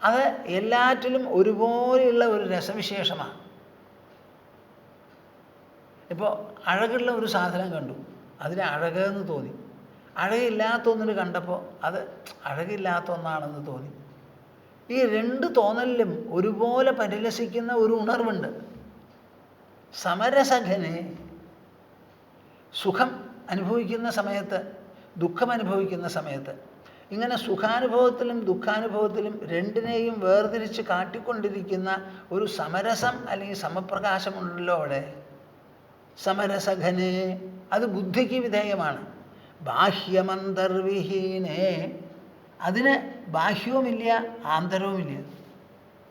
അത് എല്ലാറ്റിലും ഒരുപോലെയുള്ള ഒരു രസവിശേഷമാണ്. ഇപ്പോൾ അഴകുള്ള ഒരു സാധനം കണ്ടു, അതിന് അഴകെന്ന് തോന്നി. അഴകില്ലാത്ത ഒന്നിന് കണ്ടപ്പോൾ അത് അഴകില്ലാത്ത ഒന്നാണെന്ന് തോന്നി. ഈ രണ്ട് തോന്നലിലും ഒരുപോലെ പരിലസിക്കുന്ന ഒരു ഉണർവുണ്ട്. സമരസഘനെ. സുഖം അനുഭവിക്കുന്ന സമയത്ത്, ദുഃഖം അനുഭവിക്കുന്ന സമയത്ത്, ഇങ്ങനെ സുഖാനുഭവത്തിലും ദുഃഖാനുഭവത്തിലും രണ്ടിനെയും വേർതിരിച്ച് കാട്ടിക്കൊണ്ടിരിക്കുന്ന ഒരു സമരസം അല്ലെങ്കിൽ സമപ്രകാശമുണ്ടല്ലോ അവിടെ. സമരസഘനെ. അത് ബുദ്ധിക്ക് വിധേയമാണ്. ബാഹ്യമന്തർവിഹീനേ. അതിന് ബാഹ്യവുമില്ല ആന്തരവുമില്ല.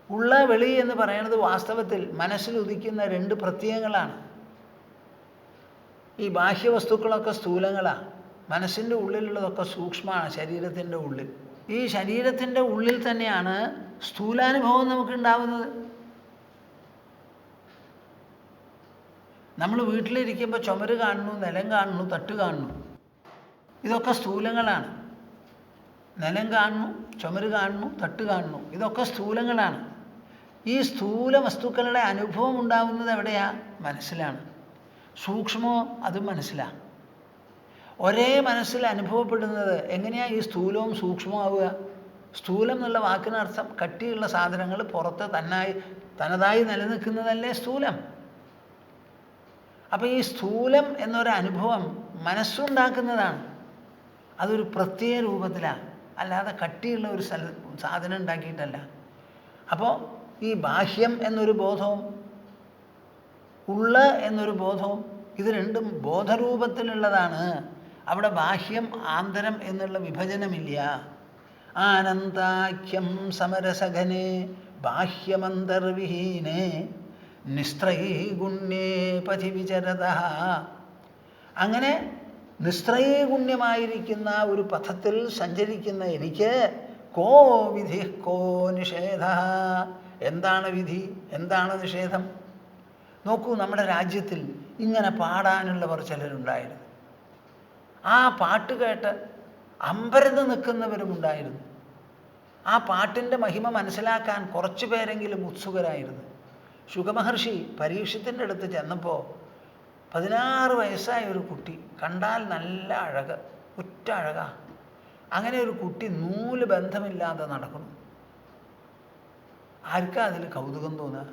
ഉള്ള വെളി എന്ന് പറയുന്നത് വാസ്തവത്തിൽ മനസ്സിൽ ഉദിക്കുന്ന രണ്ട് പ്രത്യയങ്ങളാണ്. ഈ ബാഹ്യവസ്തുക്കളൊക്കെ സ്ഥൂലങ്ങളാണ്, മനസ്സിൻ്റെ ഉള്ളിലുള്ളതൊക്കെ സൂക്ഷ്മമാണ്, ശരീരത്തിൻ്റെ ഉള്ളിൽ. ഈ ശരീരത്തിൻ്റെ ഉള്ളിൽ തന്നെയാണ് സ്ഥൂലാനുഭവം നമുക്കുണ്ടാവുന്നത്. നമ്മൾ വീട്ടിലിരിക്കുമ്പോൾ ചുമര് കാണുന്നു, നിലം കാണുന്നു, തട്ട് കാണുന്നു. ഇതൊക്കെ സ്ഥൂലങ്ങളാണ്. നിലം കാണുന്നു, ചുമര് കാണുന്നു, തട്ട് കാണുന്നു. ഇതൊക്കെ സ്ഥൂലങ്ങളാണ്. ഈ സ്ഥൂല വസ്തുക്കളുടെ അനുഭവം ഉണ്ടാകുന്നത് എവിടെയാണ്? മനസ്സിലാണ്. സൂക്ഷ്മമോ അതും മനസ്സിലാണ്. ഒരേ മനസ്സിൽ അനുഭവപ്പെടുന്നത് എങ്ങനെയാണ് ഈ സ്ഥൂലവും സൂക്ഷ്മവും ആവുക? സ്ഥൂലം എന്നുള്ള വാക്കിനർത്ഥം കട്ടിയുള്ള സാധനങ്ങൾ പുറത്ത് തനതായി നിലനിൽക്കുന്നതല്ലേ സ്ഥൂലം. അപ്പോൾ ഈ സ്ഥൂലം എന്നൊരു അനുഭവം മനസ്സുണ്ടാക്കുന്നതാണ്. അതൊരു പ്രത്യേക രൂപത്തിലാണ്, അല്ലാതെ കട്ടിയുള്ള ഒരു സാധനം ഉണ്ടാക്കിയിട്ടല്ല. അപ്പോൾ ഈ ബാഹ്യം എന്നൊരു ബോധവും ഉള്ള എന്നൊരു ബോധവും ഇത് രണ്ടും ബോധരൂപത്തിലുള്ളതാണ്. അവിടെ ബാഹ്യം ആന്തരം എന്നുള്ള വിഭജനമില്ല. ആനന്ദാഖ്യം സമരസഘനെ ബാഹ്യമന്തർവിഹീനേ നിസ്ത്രൈഗുണ്യേ പഥി വിചരതഃ. അങ്ങനെ നിസ്ത്രൈഗുണ്യമായിരിക്കുന്ന ഒരു പഥത്തിൽ സഞ്ചരിക്കുന്ന എനിക്ക് കോ വിധി കോ നിഷേധ. എന്താണ് വിധി, എന്താണ് നിഷേധം? നോക്കൂ, നമ്മുടെ രാജ്യത്തിൽ ഇങ്ങനെ പാടാനുള്ളവർ ചിലരുണ്ടായിരുന്നു. ആ പാട്ട് കേട്ട് അമ്പരന്ന് നിൽക്കുന്നവരുമുണ്ടായിരുന്നു. ആ പാട്ടിൻ്റെ മഹിമ മനസ്സിലാക്കാൻ കുറച്ചു പേരെങ്കിലും ഉത്സുകരായിരുന്നു. ശുഗമഹർഷി പരീക്ഷത്തിൻ്റെ അടുത്ത് ചെന്നപ്പോൾ 16 വയസ്സായ ഒരു കുട്ടി, കണ്ടാൽ നല്ല അഴക്, ഒറ്റ അഴകാ. അങ്ങനെ ഒരു കുട്ടി നൂല് ബന്ധമില്ലാതെ നടക്കുന്നു. ആർക്കാ അതിൽ കൗതുകം തോന്നുക?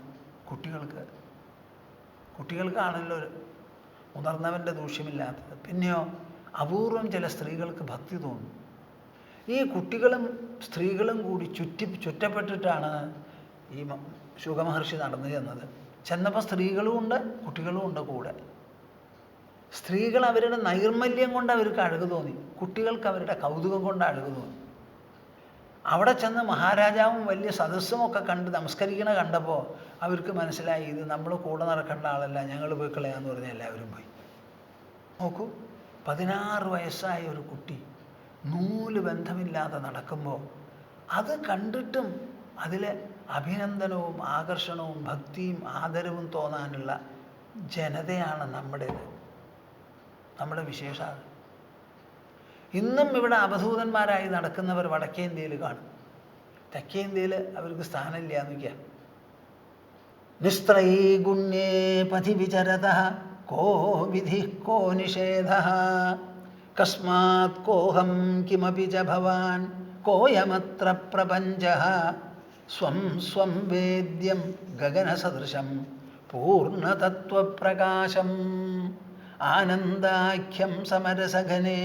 കുട്ടികൾക്കാണല്ലോ ഉണർന്നവൻ്റെ ദൂഷ്യമില്ലാത്തത്. പിന്നെയോ അപൂർവം ചില സ്ത്രീകൾക്ക് ഭക്തി തോന്നും. ഈ കുട്ടികളും സ്ത്രീകളും കൂടി ചുറ്റപ്പെട്ടിട്ടാണ് ഈ ശുഗമഹർഷി നടന്നു ചെന്നപ്പോൾ സ്ത്രീകളും ഉണ്ട്, കുട്ടികളും ഉണ്ട് കൂടെ. സ്ത്രീകൾ അവരുടെ നൈർമല്യം കൊണ്ട് അവർക്ക് അഴക് തോന്നി, കുട്ടികൾക്ക് അവരുടെ കൗതുകം കൊണ്ട് അഴക് തോന്നി. അവിടെ ചെന്ന് മഹാരാജാവും വലിയ സദസ്സുമൊക്കെ കണ്ട് നമസ്കരിക്കണ കണ്ടപ്പോൾ അവർക്ക് മനസ്സിലായി, ഇത് നമ്മൾ കൂടെ നടക്കേണ്ട ആളല്ല, ഞങ്ങൾ പോയി കളയാന്ന് പറഞ്ഞ് എല്ലാവരും പോയി. നോക്കൂ, 16 വയസ്സായ ഒരു കുട്ടി നൂല് ബന്ധമില്ലാതെ നടക്കുമ്പോൾ അത് കണ്ടിട്ടും അതിൽ അഭിനന്ദനവും ആകർഷണവും ഭക്തിയും ആദരവും തോന്നാനുള്ള ജനതയാണ് നമ്മുടെ വിശേഷാൽ. ഇന്നും ഇവിടെ അവധൂതന്മാരായി നടക്കുന്നവർ വടക്കേ ഇന്ത്യയിൽ കാണും. തെക്കേ ഇന്ത്യയിൽ അവർക്ക് സ്ഥാനമില്ല എന്ന് വയ്ക്കാം. നിസ്ത്രൈഗുണ്യേ പഥി വിചരതഃ കോ വിധി കോ നിഷേധഃ കസ്മാത് കോഹം കിമപി ച ഭവാൻ കോയമത്ര പ്രപഞ്ചഃ സ്വം സ്വം വേദ്യം ഗഗനസദൃശം പൂർണ്ണതത്വപ്രകാശം ആനന്ദാഖ്യം സമരസഘനെ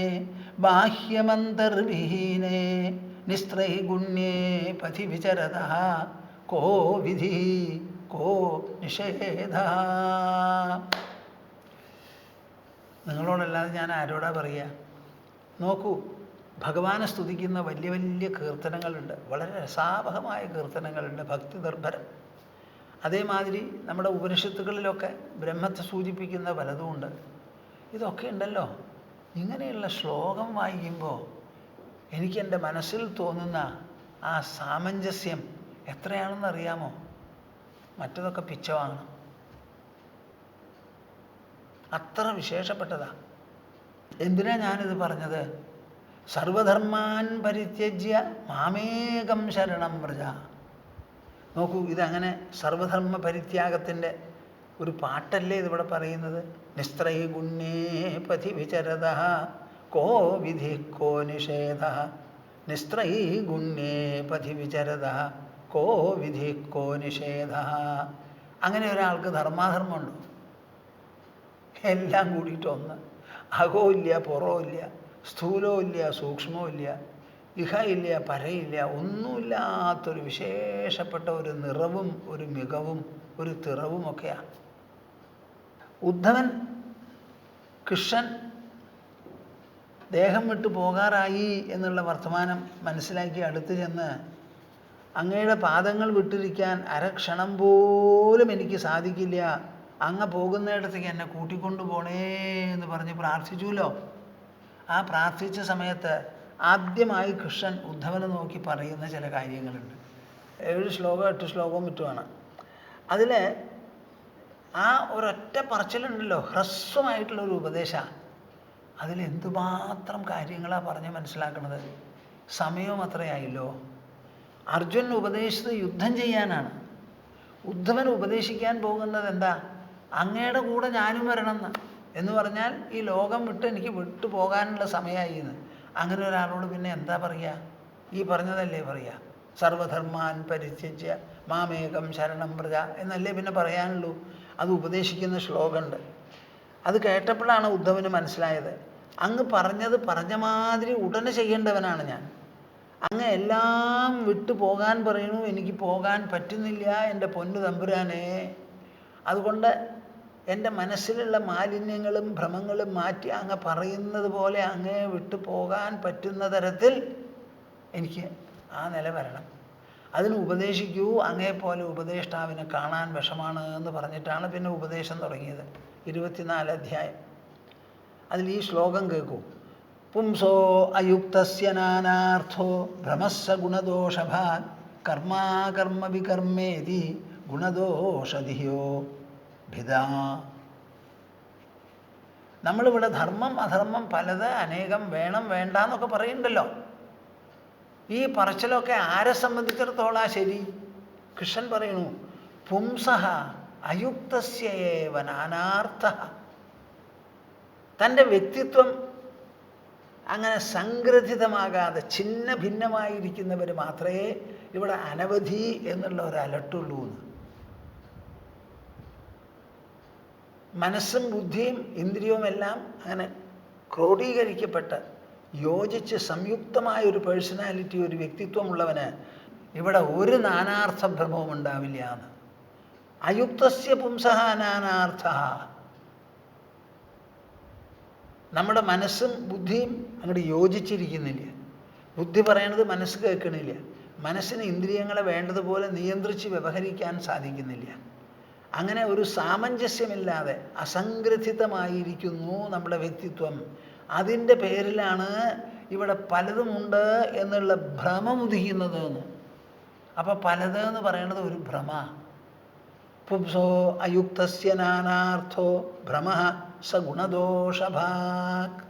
ബാഹ്യമന്തർവിഹീനേ നിസ്ത്രൈഗുണ്യേ പഥി വിചരതഃ കോ വിധി കോ നിഷേധ. നിങ്ങളോടല്ലാതെ ഞാൻ ആരോടാ പറയുക? നോക്കൂ, ഭഗവാനെ സ്തുതിക്കുന്ന വലിയ വലിയ കീർത്തനങ്ങളുണ്ട്, വളരെ രസാവഹമായ കീർത്തനങ്ങളുണ്ട്, ഭക്തി നിർഭരം. അതേമാതിരി നമ്മുടെ ഉപനിഷത്തുകളിലൊക്കെ ബ്രഹ്മത്തെ സൂചിപ്പിക്കുന്ന പലതുമുണ്ട്. ഇതൊക്കെ ഉണ്ടല്ലോ. ഇങ്ങനെയുള്ള ശ്ലോകം വായിക്കുമ്പോൾ എനിക്ക് എൻ്റെ മനസ്സിൽ തോന്നുന്ന ആ സാമഞ്ജസ്യം എത്രയാണെന്നറിയാമോ? മറ്റതൊക്കെ പിച്ച വാങ്ങണം, അത്ര വിശേഷപ്പെട്ടതാണ്. എന്തിനാ ഞാനിത് പറഞ്ഞത്? സർവധർമാൻ പരിത്യജ്യ മാമേകം ശരണം വ്രജ. നോക്കൂ, ഇതങ്ങനെ സർവധർമ്മ പരിത്യാഗത്തിൻ്റെ ഒരു പാട്ടല്ലേ ഇതിവിടെ പറയുന്നത്. നിസ്ത്രൈഗുണ്യേ പഥി വിചരത കോ വിധി കോ നിഷേധ. നിസ്ത്രൈഗുണ്യേ പഥി വിചരത കോ വിധി കോ നിഷേധ. അങ്ങനെ ഒരാൾക്ക് ധർമാധർമ്മമുണ്ടോ? എല്ലാം കൂടിയിട്ട് ഒന്ന്. അകവും ഇല്ല, പുറവും ഇല്ല, സ്ഥൂലവും ഇല്ല, സൂക്ഷ്മവും ഇല്ല, ഇഹ ഇല്ല, പരയില്ല, ഒന്നുമില്ലാത്തൊരു വിശേഷപ്പെട്ട ഒരു നിറവും ഒരു മികവും ഒരു തിറവുമൊക്കെയാണ്. ഉദ്ധവൻ കൃഷ്ണൻ ദേഹം വിട്ടു പോകാറായി എന്നുള്ള വർത്തമാനം മനസ്സിലാക്കി അടുത്ത് ചെന്ന്, അങ്ങയുടെ പാദങ്ങൾ വിട്ടിരിക്കാൻ അരക്ഷണം പോലും എനിക്ക് സാധിക്കില്ല, അങ്ങ് പോകുന്നിടത്തേക്ക് എന്നെ കൂട്ടിക്കൊണ്ടു പോണേ എന്ന് പറഞ്ഞ് പ്രാർത്ഥിച്ചുല്ലോ. ആ പ്രാർത്ഥിച്ച സമയത്ത് ആദ്യമായി കൃഷ്ണൻ ഉദ്ധവനെ നോക്കി പറയുന്ന ചില കാര്യങ്ങളുണ്ട്. 7 ശ്ലോകം 8 ശ്ലോകവും മറ്റുമാണ്. അതിൽ ആ ഒരൊറ്റ പറച്ചിലുണ്ടല്ലോ, ഹ്രസ്വമായിട്ടുള്ളൊരു ഉപദേശമാണ്. അതിലെന്തുമാത്രം കാര്യങ്ങളാണ് പറഞ്ഞ് മനസ്സിലാക്കുന്നത്. സമയവും അത്രയായല്ലോ. അർജുനൻ ഉപദേശിച്ചത് യുദ്ധം ചെയ്യാനാണ്. ഉദ്ധവൻ ഉപദേശിക്കാൻ പോകുന്നത് എന്താ? അങ്ങയുടെ കൂടെ ഞാനും വരണമെന്ന്. എന്ന് പറഞ്ഞാൽ ഈ ലോകം വിട്ട് എനിക്ക് വിട്ടു പോകാനുള്ള സമയമായി എന്ന്. അങ്ങനെ ഒരാളോട് പിന്നെ എന്താ പറയുക? ഈ പറഞ്ഞതല്ലേ പറയുക, സർവധർമാൻ പരിത്യജ്യ മാമേകം ശരണം വ്രജ എന്നല്ലേ പിന്നെ പറയാനുള്ളൂ. അത് ഉപദേശിക്കുന്ന ശ്ലോകമുണ്ട്. അത് കേട്ടപ്പോഴാണ് ഉദ്ധവന് മനസ്സിലായത്, അങ്ങ് പറഞ്ഞത് പറഞ്ഞ മാതിരി ഉടനെ ചെയ്യേണ്ടവനാണ് ഞാൻ. അങ്ങ് എല്ലാം വിട്ടു പോകാൻ പറയണു, എനിക്ക് പോകാൻ പറ്റുന്നില്ല എൻ്റെ പൊന്നു തമ്പുരാനെ. അതുകൊണ്ട് എൻ്റെ മനസ്സിലുള്ള മാലിന്യങ്ങളും ഭ്രമങ്ങളും മാറ്റി അങ്ങ് പറയുന്നത് പോലെ അങ്ങേ വിട്ടു പോകാൻ പറ്റുന്ന തരത്തിൽ എനിക്ക് ആ നില വരണം. അതിന് ഉപദേശിക്കൂ, അങ്ങേപ്പോലെ ഉപദേഷ്ടാവിനെ കാണാൻ വിഷമാണ് എന്ന് പറഞ്ഞിട്ടാണ് പിന്നെ ഉപദേശം തുടങ്ങിയത്. 24 അധ്യായം. അതിൽ ഈ ശ്ലോകം കേൾക്കൂ. പുംസോ അയുക്തസ്യ നാനാർത്ഥോ ഭ്രമസ്സ ഗുണദോഷഭാൻ കർമാകർമ്മ വികർമ്മേതി ഗുണദോഷധിയോ ഭിദാ. നമ്മളിവിടെ ധർമ്മം അധർമ്മം പലത് അനേകം വേണം വേണ്ട എന്നൊക്കെ പറയുന്നുണ്ടല്ലോ. ഈ പറച്ചിലൊക്കെ ആരെ സംബന്ധിച്ചിടത്തോളം ശരി? കൃഷ്ണൻ പറയണു, പുംസഹ അയുക്തസ്യേവ നാനാർത്ഥ. തൻ്റെ വ്യക്തിത്വം അങ്ങനെ സംഗ്രഥിതമാകാതെ ഛിന്ന ഭിന്നമായിരിക്കുന്നവർ മാത്രമേ ഇവിടെ അനവധി എന്നുള്ള ഒരു അലട്ടുള്ളൂ എന്ന്. മനസ്സും ബുദ്ധിയും ഇന്ദ്രിയവുമെല്ലാം അങ്ങനെ ക്രോഡീകരിക്കപ്പെട്ട് യോജിച്ച് സംയുക്തമായൊരു പേഴ്സണാലിറ്റി, ഒരു വ്യക്തിത്വമുള്ളവന് ഇവിടെ ഒരു നാനാർത്ഥ ഭ്രമവും ഉണ്ടാവില്ല എന്ന്. അയുക്തസ്യ പുംസഹ നാനാർത്ഥ. നമ്മുടെ മനസ്സും ബുദ്ധിയും അങ്ങോട്ട് യോജിച്ചിരിക്കുന്നില്ല. ബുദ്ധി പറയണത് മനസ്സ് കേൾക്കണില്ല. മനസ്സിന് ഇന്ദ്രിയങ്ങളെ വേണ്ടതുപോലെ നിയന്ത്രിച്ച് വ്യവഹരിക്കാൻ സാധിക്കുന്നില്ല. അങ്ങനെ ഒരു സാമഞ്ജസ്യമില്ലാതെ അസംഗ്രഥിതമായിരിക്കുന്നു നമ്മുടെ വ്യക്തിത്വം. അതിൻ്റെ പേരിലാണ് ഇവിടെ പലതുമുണ്ട് എന്നുള്ള ഭ്രമം ഉദിക്കുന്നത് എന്ന്. അപ്പോൾ പലത് എന്ന് പറയുന്നത് ഒരു ഭ്രമ. പുംസോ അയുക്തസ്യ നാനാർത്ഥോ ഭ്രമ സ ഗുണദോഷഭാഗ്.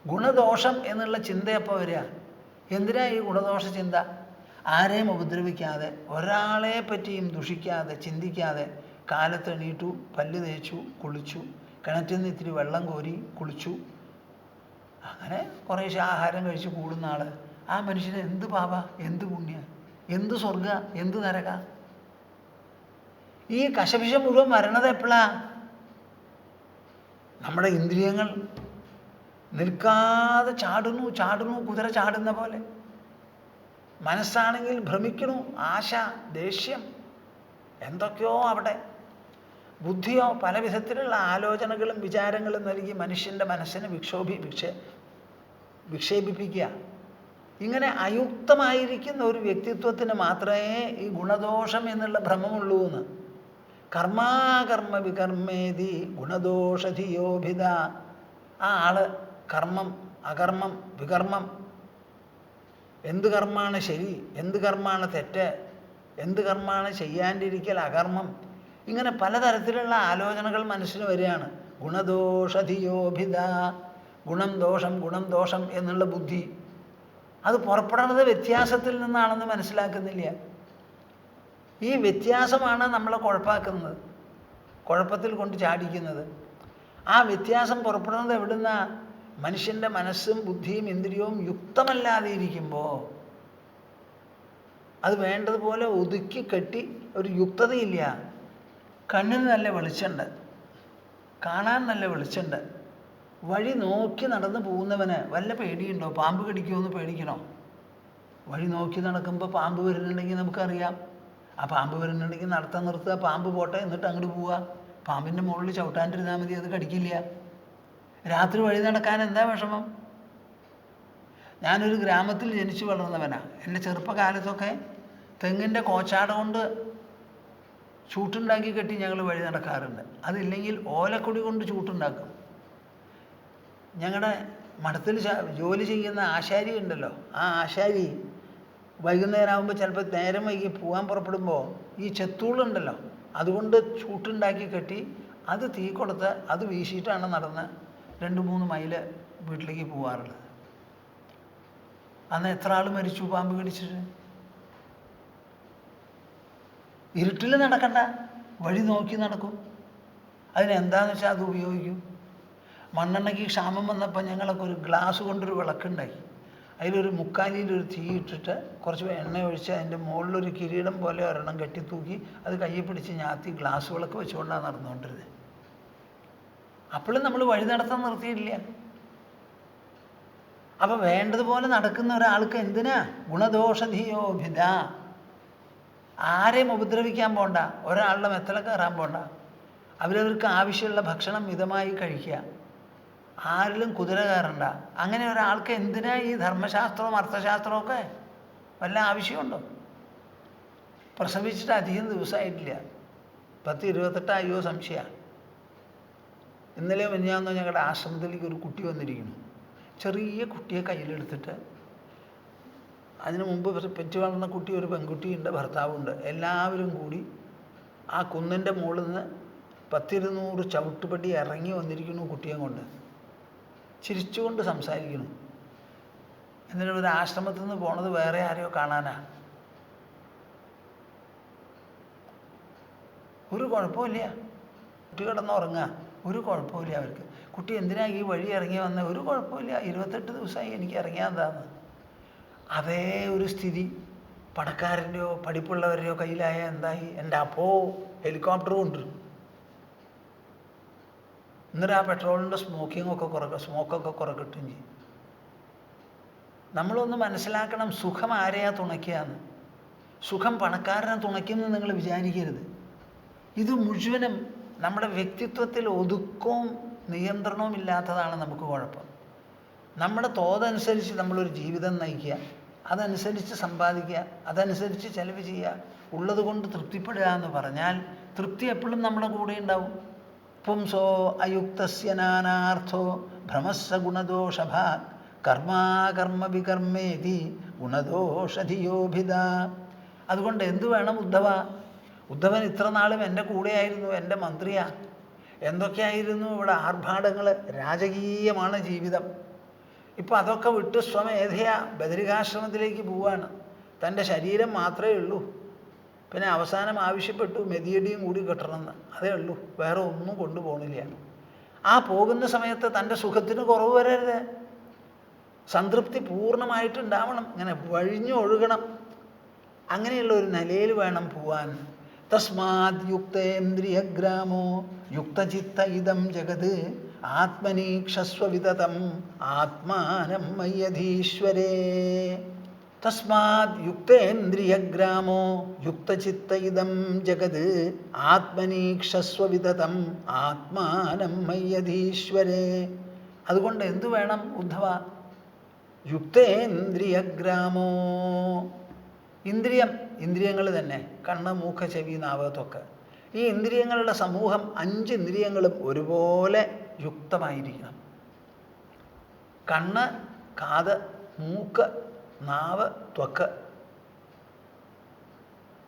ഗുണദോഷം എന്നുള്ള ചിന്തയപ്പോൾ വരിക. എന്തിനാ ഈ ഗുണദോഷ ചിന്ത? ആരെയും ഉപദ്രവിക്കാതെ, ഒരാളെ പറ്റിയും ദുഷിക്കാതെ, ചിന്തിക്കാതെ കാലത്ത് എണീറ്റു, പല്ല് തേച്ചു, കുളിച്ചു, കിണറ്റിൽ നിന്ന് ഇത്തിരി വെള്ളം കോരി കുളിച്ചു, അങ്ങനെ കുറേശ്ശെ ആഹാരം കഴിച്ച് കൂടുന്ന ആൾ, ആ മനുഷ്യന് എന്ത് പാപ, എന്ത് പുണ്യ, എന്ത് സ്വർഗ, എന്ത് നരക? ഈ കശപിശ മുഴുവൻ വരണത് എപ്പോഴാ? നമ്മുടെ ഇന്ദ്രിയങ്ങൾ നിൽക്കാതെ ചാടുന്നു ചാടുന്നു, കുതിര ചാടുന്ന പോലെ. മനസ്സാണെങ്കിൽ ഭ്രമിക്കണു, ആശ, ദേഷ്യം, എന്തൊക്കെയോ അവിടെ. ബുദ്ധിയോ പല വിധത്തിലുള്ള ആലോചനകളും വിചാരങ്ങളും നൽകി മനുഷ്യൻ്റെ മനസ്സിനെ വിക്ഷേപിപ്പിക്കുക. ഇങ്ങനെ അയുക്തമായിരിക്കുന്ന ഒരു വ്യക്തിത്വത്തിന് മാത്രമേ ഈ ഗുണദോഷം എന്നുള്ള ഭ്രമമുള്ളൂ എന്ന്. കർമാകർമ്മ വികർമ്മേതി ഗുണദോഷധിയോഭിത. ആ ആള് കർമ്മം അകർമ്മം വികർമ്മം, എന്ത് കർമ്മമാണ് ശരി, എന്ത് കർമ്മമാണ് തെറ്റ്, എന്ത് കർമ്മമാണ് ചെയ്യാണ്ടിരിക്കൽ അകർമ്മം, ഇങ്ങനെ പലതരത്തിലുള്ള ആലോചനകൾ മനസ്സിന് വരികയാണ്. ഗുണദോഷധിയോഭിത. ഗുണം ദോഷം ഗുണം ദോഷം എന്നുള്ള ബുദ്ധി അത് പുറപ്പെടുന്നത് വ്യത്യാസത്തിൽ നിന്നാണെന്ന് മനസ്സിലാക്കുന്നില്ല. ഈ വ്യത്യാസമാണ് നമ്മളെ കുഴപ്പാക്കുന്നത്, കുഴപ്പത്തിൽ കൊണ്ട് ചാടിക്കുന്നത്. ആ വ്യത്യാസം പുറപ്പെടുന്നത് എവിടുന്നാ? മനുഷ്യൻ്റെ മനസ്സും ബുദ്ധിയും ഇന്ദ്രിയവും യുക്തമല്ലാതെ ഇരിക്കുമ്പോൾ അത് വേണ്ടതുപോലെ ഒതുക്കി കെട്ടി ഒരു യുക്തതയില്ല. കണ്ണിന് നല്ല വെളിച്ചമുണ്ട്, കാണാൻ നല്ല വെളിച്ചമുണ്ട്. വഴി നോക്കി നടന്ന് പോകുന്നവന് വല്ല പേടിയുണ്ടോ? പാമ്പ് കടിക്കുമോ എന്ന് പേടിക്കണോ? വഴി നോക്കി നടക്കുമ്പോൾ പാമ്പ് വരുന്നുണ്ടെങ്കിൽ നമുക്കറിയാം. ആ പാമ്പ് വരുന്നുണ്ടെങ്കിൽ നടത്താൻ നിർത്തുക, പാമ്പ് പോട്ടെ, എന്നിട്ട് അങ്ങോട്ട് പോവുക. പാമ്പിൻ്റെ മുകളിൽ ചവിട്ടാണ്ടിരുന്നാൽ മതി, അത് കടിക്കില്ല. രാത്രി വഴി നടക്കാൻ എന്താ വിഷമം? ഞാനൊരു ഗ്രാമത്തിൽ ജനിച്ചു വളർന്നവനാണ്. എൻ്റെ ചെറുപ്പകാലത്തൊക്കെ തെങ്ങിൻ്റെ കോച്ചാട കൊണ്ട് ചൂട്ടുണ്ടാക്കി കെട്ടി ഞങ്ങൾ വഴി നടക്കാറുണ്ട്. അതില്ലെങ്കിൽ ഓലക്കൊടി കൊണ്ട് ചൂട്ടുണ്ടാക്കും. ഞങ്ങളുടെ മഠത്തിൽ ജോലി ചെയ്യുന്ന ആശാരി ഉണ്ടല്ലോ, ആ ആശാരി വൈകുന്നേരം ആകുമ്പോൾ ചിലപ്പോൾ നേരം വൈകി പോകാൻ പുറപ്പെടുമ്പോൾ ഈ ചെത്തൂളുണ്ടല്ലോ അതുകൊണ്ട് ചൂട്ടുണ്ടാക്കി കെട്ടി അത് തീ കൊടുത്ത് അത് വീശിയിട്ടാണ് നടന്ന് 2-3 മൈൽ വീട്ടിലേക്ക് പോകാറുള്ളത്. അന്ന് എത്ര ആൾ മരിച്ചു പാമ്പ് കടിച്ചിട്ട്? ഇരുട്ടിൽ നടക്കണ്ട, വഴി നോക്കി നടക്കും. അതിനെന്താണെന്ന് വെച്ചാൽ അത് ഉപയോഗിക്കും. മണ്ണെണ്ണയ്ക്ക് ക്ഷാമം വന്നപ്പോൾ ഞങ്ങളൊക്കെ ഒരു ഗ്ലാസ് കൊണ്ടൊരു വിളക്കുണ്ടായി. അതിലൊരു മുക്കാലിയിലൊരു തീ ഇട്ടിട്ട് കുറച്ച് എണ്ണ ഒഴിച്ച് അതിൻ്റെ മുകളിലൊരു കിരീടം പോലെ ഒരെണ്ണം കെട്ടിത്തൂക്കി അത് കയ്യിൽ പിടിച്ച് ഞാത്തി ഗ്ലാസ് വിളക്ക് വെച്ചുകൊണ്ടാണ് നടന്നുകൊണ്ടിരുന്നത്. അപ്പോഴും നമ്മൾ വഴി നടത്താൻ നിർത്തിയിട്ടില്ല. അപ്പം വേണ്ടതുപോലെ നടക്കുന്ന ഒരാൾക്ക് എന്തിനാ ഗുണദോഷധിയോഭിത? ആരെയും ഉപദ്രവിക്കാൻ പോണ്ട, ഒരാളുടെ മെത്തല കയറാൻ പോണ്ട, അവരവർക്ക് ആവശ്യമുള്ള ഭക്ഷണം മിതമായി കഴിക്കുക, ആരിലും കുതിര കയറണ്ട. അങ്ങനെ ഒരാൾക്ക് എന്തിനാ ഈ ധർമ്മശാസ്ത്രവും അർത്ഥശാസ്ത്രവും ഒക്കെ? വല്ല ആവശ്യമുണ്ടോ? പ്രസവിച്ചിട്ട് അധികം ദിവസമായിട്ടില്ല, 10-28 അയ്യോ സംശയമാണ്. ഇന്നലെ മിനിഞ്ഞാന്നോ ഞങ്ങളുടെ ആശ്രമത്തിലേക്ക് ഒരു കുട്ടി വന്നിരിക്കുന്നു. ചെറിയ കുട്ടിയെ കയ്യിലെടുത്തിട്ട്, അതിനു മുമ്പ് പെറ്റു വളർന്ന കുട്ടി, ഒരു പെൺകുട്ടിയുണ്ട്, ഭർത്താവുണ്ട്, എല്ലാവരും കൂടി ആ കുന്നിൻ്റെ മുകളിൽ നിന്ന് 10-200 ചവിട്ടുപടി ഇറങ്ങി വന്നിരിക്കുന്നു കുട്ടിയെ കൊണ്ട്. ചിരിച്ചുകൊണ്ട് സംസാരിക്കുന്നു. എന്നിട്ട് ഒരു ആശ്രമത്തിൽ നിന്ന് പോണത് വേറെ ആരെയോ കാണാനാ. ഒരു കുഴപ്പമില്ല, കുട്ടി കിടന്നുറങ്ങുക, ഒരു കുഴപ്പമില്ല അവർക്ക്. കുട്ടി എന്തിനാ ഈ വഴി ഇറങ്ങി വന്നത്? ഒരു കുഴപ്പമില്ല, 28 ദിവസമായി എനിക്ക് ഇറങ്ങിയാന്താന്ന്. അതേ ഒരു സ്ഥിതി പണക്കാരൻ്റെയോ പഠിപ്പുള്ളവരുടെയോ കയ്യിലായ എന്തായി? എൻ്റെ അപ്പോ ഹെലികോപ്റ്റർ കൊണ്ടുവരും. എന്നിട്ട് ആ പെട്രോളിൻ്റെ സ്മോക്കൊക്കെ കുറക്കട്ടും ചെയ്യും. നമ്മളൊന്ന് മനസ്സിലാക്കണം, സുഖം ആരെയാ തുണയ്ക്കുകയെന്ന്. സുഖം പണക്കാരനെ തുണയ്ക്കുമെന്ന് നിങ്ങൾ വിചാരിക്കരുത്. ഇത് മുഴുവനും നമ്മുടെ വ്യക്തിത്വത്തിൽ ഒതുക്കവും നിയന്ത്രണവും ഇല്ലാത്തതാണ് നമുക്ക് കുഴപ്പം. നമ്മുടെ തോതനുസരിച്ച് നമ്മളൊരു ജീവിതം നയിക്കുക, അതനുസരിച്ച് സമ്പാദിക്കുക, അതനുസരിച്ച് ചെലവ് ചെയ്യുക, ഉള്ളത് കൊണ്ട് തൃപ്തിപ്പെടുക എന്ന് പറഞ്ഞാൽ തൃപ്തി എപ്പോഴും നമ്മുടെ കൂടെ ഉണ്ടാവും. പുംസോ അയുക്തസ്യ നാനാർത്ഥോ ഭ്രമസ്സ ഗുണദോഷഭാഗ് കർമാകർമ്മ വികർമ്മേതി ഗുണദോഷധിയോഭിത. അതുകൊണ്ട് എന്തു വേണം ഉദ്ധവ? ഉദ്ധവൻ ഇത്ര നാളും എൻ്റെ കൂടെയായിരുന്നു, എൻ്റെ മന്ത്രിയാ. എന്തൊക്കെയായിരുന്നു ഇവിടെ ആർഭാടങ്ങൾ, രാജകീയമാണ് ജീവിതം. ഇപ്പം അതൊക്കെ വിട്ട് സ്വമേധയാ ബദരികാശ്രമത്തിലേക്ക് പോവാണ്. തൻ്റെ ശരീരം മാത്രമേ ഉള്ളൂ. പിന്നെ അവസാനം ആവശ്യപ്പെട്ടു മെതിയടിയും കൂടി കെട്ടണമെന്ന്, അതേ ഉള്ളൂ, വേറെ ഒന്നും കൊണ്ടുപോകണില്ല. ആ പോകുന്ന സമയത്ത് തൻ്റെ സുഖത്തിന് കുറവ് വരരുത്, സംതൃപ്തി പൂർണ്ണമായിട്ടുണ്ടാവണം, ഇങ്ങനെ വഴിഞ്ഞൊഴുകണം. അങ്ങനെയുള്ള ഒരു നിലയിൽ വേണം പോവാൻ. തസ്മാത് യുക്തേന്ദ്രിയഗ്രാമോ യുക്തചിത്ത ഇദം ജഗത് ആത്മനീക്ഷസ്വ വിതതം ആത്മാനം മയ്യധീശ്വരേ. തസ്മാത് യുക്തേന്ദ്രിയഗ്രാമോ യുക്തചിത്ത ഇദം ജഗത് ആത്മനീക്ഷസ്വ വിതതം ആത്മാനം മയ്യധീശ്വരേ. അതുകൊണ്ട് എന്തു വേണം ഉദ്ധവ? യുക്തേന്ദ്രിയഗ്രാമോ. ഇന്ദ്രിയങ്ങൾ തന്നെ, കണ്ണ്, മൂക്ക്, ചെവി, നാവ്, ത്വക്ക്. ഈ ഇന്ദ്രിയങ്ങളുടെ സമൂഹം 5 ഇന്ദ്രിയങ്ങളും ഒരുപോലെ യുക്തമായിരിക്കണം. കണ്ണ്, കാത്, മൂക്ക്, നാവ്, ത്വക്ക്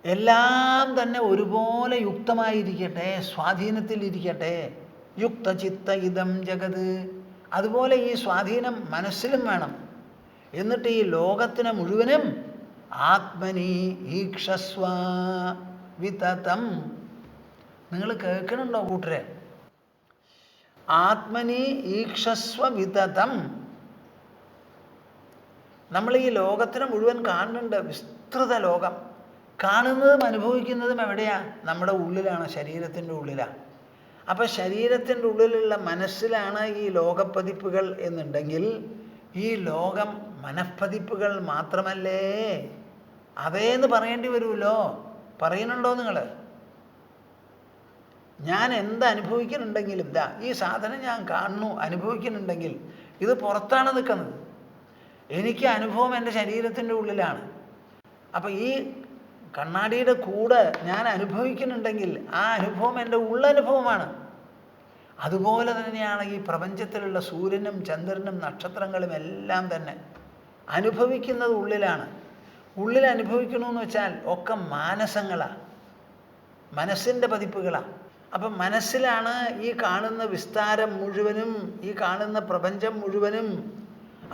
എല്ലാം തന്നെ ഒരുപോലെ യുക്തമായിരിക്കട്ടെ, സ്വാധീനത്തിലിരിക്കട്ടെ. യുക്തചിത്ത ഇദം ജഗത്. അതുപോലെ ഈ സ്വാധീനം മനസ്സിലും വേണം. എന്നിട്ട് ഈ ലോകത്തിന് മുഴുവനും ആത്മനി ഈക്ഷസ്വ വിതതം. നിങ്ങൾ കേൾക്കണുണ്ടോ കൂട്ടരെ? ആത്മനി ഈക്ഷസ്വ വിതതം. നമ്മൾ ഈ ലോകത്തിന് മുഴുവൻ കാണുന്നുണ്ട്, വിസ്തൃത ലോകം. കാണുന്നതും അനുഭവിക്കുന്നതും എവിടെയാ? നമ്മുടെ ഉള്ളിലാണ്, ശരീരത്തിൻ്റെ ഉള്ളിലാണ്. അപ്പം ശരീരത്തിൻ്റെ ഉള്ളിലുള്ള മനസ്സിലാണ് ഈ ലോകപ്പതിപ്പുകൾ എന്നുണ്ടെങ്കിൽ ഈ ലോകം മനഃപ്പതിപ്പുകൾ മാത്രമല്ലേ? അതേന്ന് പറയേണ്ടി വരുമല്ലോ. പറയുന്നുണ്ടോ നിങ്ങൾ? ഞാൻ അനുഭവിക്കുന്നുണ്ടെങ്കിലും ഈ സാധനം ഞാൻ കാണുന്നു, അനുഭവിക്കുന്നുണ്ടെങ്കിൽ ഇത് പുറത്താണ് നിൽക്കുന്നത്. എനിക്ക് അനുഭവം എൻ്റെ ശരീരത്തിൻ്റെ ഉള്ളിലാണ്. അപ്പം ഈ കണ്ണാടിയുടെ കൂടെ ഞാൻ അനുഭവിക്കുന്നുണ്ടെങ്കിൽ ആ അനുഭവം എൻ്റെ ഉള്ളനുഭവമാണ്. അതുപോലെ തന്നെയാണ് ഈ പ്രപഞ്ചത്തിലുള്ള സൂര്യനും ചന്ദ്രനും നക്ഷത്രങ്ങളും എല്ലാം തന്നെ അനുഭവിക്കുന്നത് ഉള്ളിലാണ്. ഉള്ളിൽ അനുഭവിക്കണമെന്ന് വെച്ചാൽ ഒക്കെ മാനസങ്ങളാണ്, മനസ്സിൻ്റെ പതിപ്പുകളാണ്. അപ്പം മനസ്സിലാണ് ഈ കാണുന്ന വിസ്താരം മുഴുവനും, ഈ കാണുന്ന പ്രപഞ്ചം മുഴുവനും.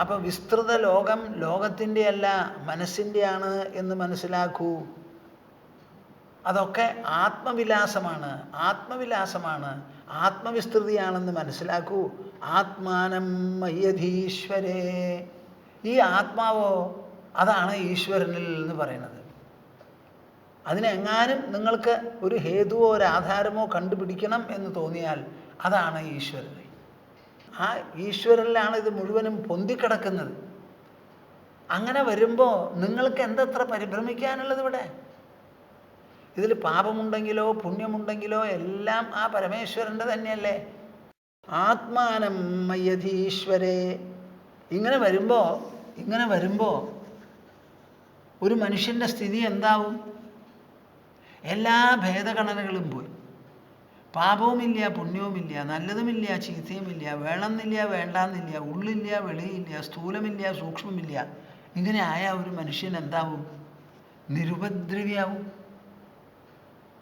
അപ്പം വിസ്തൃത ലോകം ലോകത്തിൻ്റെ അല്ല, മനസ്സിൻ്റെയാണ് എന്ന് മനസ്സിലാക്കൂ. അതൊക്കെ ആത്മവിലാസമാണ്, ആത്മവിസ്തൃതിയാണെന്ന് മനസ്സിലാക്കൂ. ആത്മാനം മയ്യധീശ്വരേ. ഈ ആത്മാവോ അതാണ് ഈശ്വരനിൽ എന്ന് പറയുന്നത്. അതിനെങ്ങാനും നിങ്ങൾക്ക് ഒരു ഹേതുവോ ഒരു ആധാരമോ കണ്ടുപിടിക്കണം എന്ന് തോന്നിയാൽ അതാണ് ഈശ്വരൻ. ആ ഈശ്വരനിലാണ് ഇത് മുഴുവനും പൊന്തിക്കിടക്കുന്നത്. അങ്ങനെ വരുമ്പോൾ നിങ്ങൾക്ക് എന്തത്ര പരിഭ്രമിക്കാനുള്ളത് ഇവിടെ? ഇതിൽ പാപമുണ്ടെങ്കിലോ പുണ്യമുണ്ടെങ്കിലോ എല്ലാം ആ പരമേശ്വരൻ്റെ തന്നെയല്ലേ. ആത്മാനം മയ്യധീശ്വരേ. ഇങ്ങനെ വരുമ്പോൾ ഒരു മനുഷ്യൻ്റെ സ്ഥിതി എന്താവും? എല്ലാ ഭേദഗണനകളും പോയി. പാപവുമില്ല, പുണ്യവുമില്ല, നല്ലതുമില്ല, ചീത്തയുമില്ല, വേണമെന്നില്ല, വേണ്ടാന്നില്ല, ഉള്ളില്ല, വെളിയില്ല, സ്ഥൂലമില്ല, സൂക്ഷ്മമില്ല. ഇങ്ങനെ ആയ ഒരു മനുഷ്യൻ എന്താവും? നിരുപദ്രവിയാവും.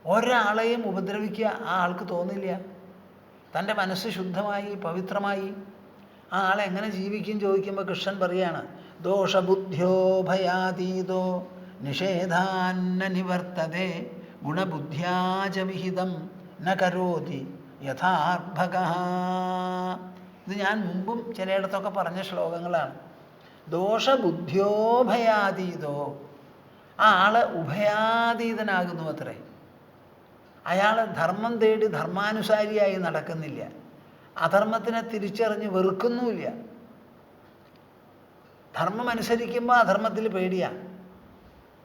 ഒരാളെയും ഉപദ്രവിക്കുക ആ ആൾക്ക് തോന്നില്ല. തൻ്റെ മനസ്സ് ശുദ്ധമായി പവിത്രമായി ആ ആളെ എങ്ങനെ ജീവിക്കും ചോദിക്കുമ്പോൾ കൃഷ്ണൻ പറയാണ്, ദോഷബുദ്ധ്യോ ഭയാതീതോ നിഷേധാന്ന നിവർത്തതേ ഗുണബുദ്ധ്യാച വിഹിതം ന കരോതി യഥാർഭകഃ. ഇത് ഞാൻ മുമ്പും ചിലയിടത്തൊക്കെ പറഞ്ഞ ശ്ലോകങ്ങളാണ്. ദോഷബുദ്ധ്യോ ഭയാതീതോ. ആ ആള് ഉഭയാതീതനാകുന്നു അത്രേ. അയാൾ ധർമ്മം തേടി ധർമാനുസാരിയായി നടക്കുന്നില്ല, അധർമ്മത്തിനെ തിരിച്ചറിഞ്ഞ് വെറുക്കുന്നുമില്ല. ധർമ്മം അനുസരിക്കുമ്പോൾ അധർമ്മത്തിൽ പേടിയാണ്.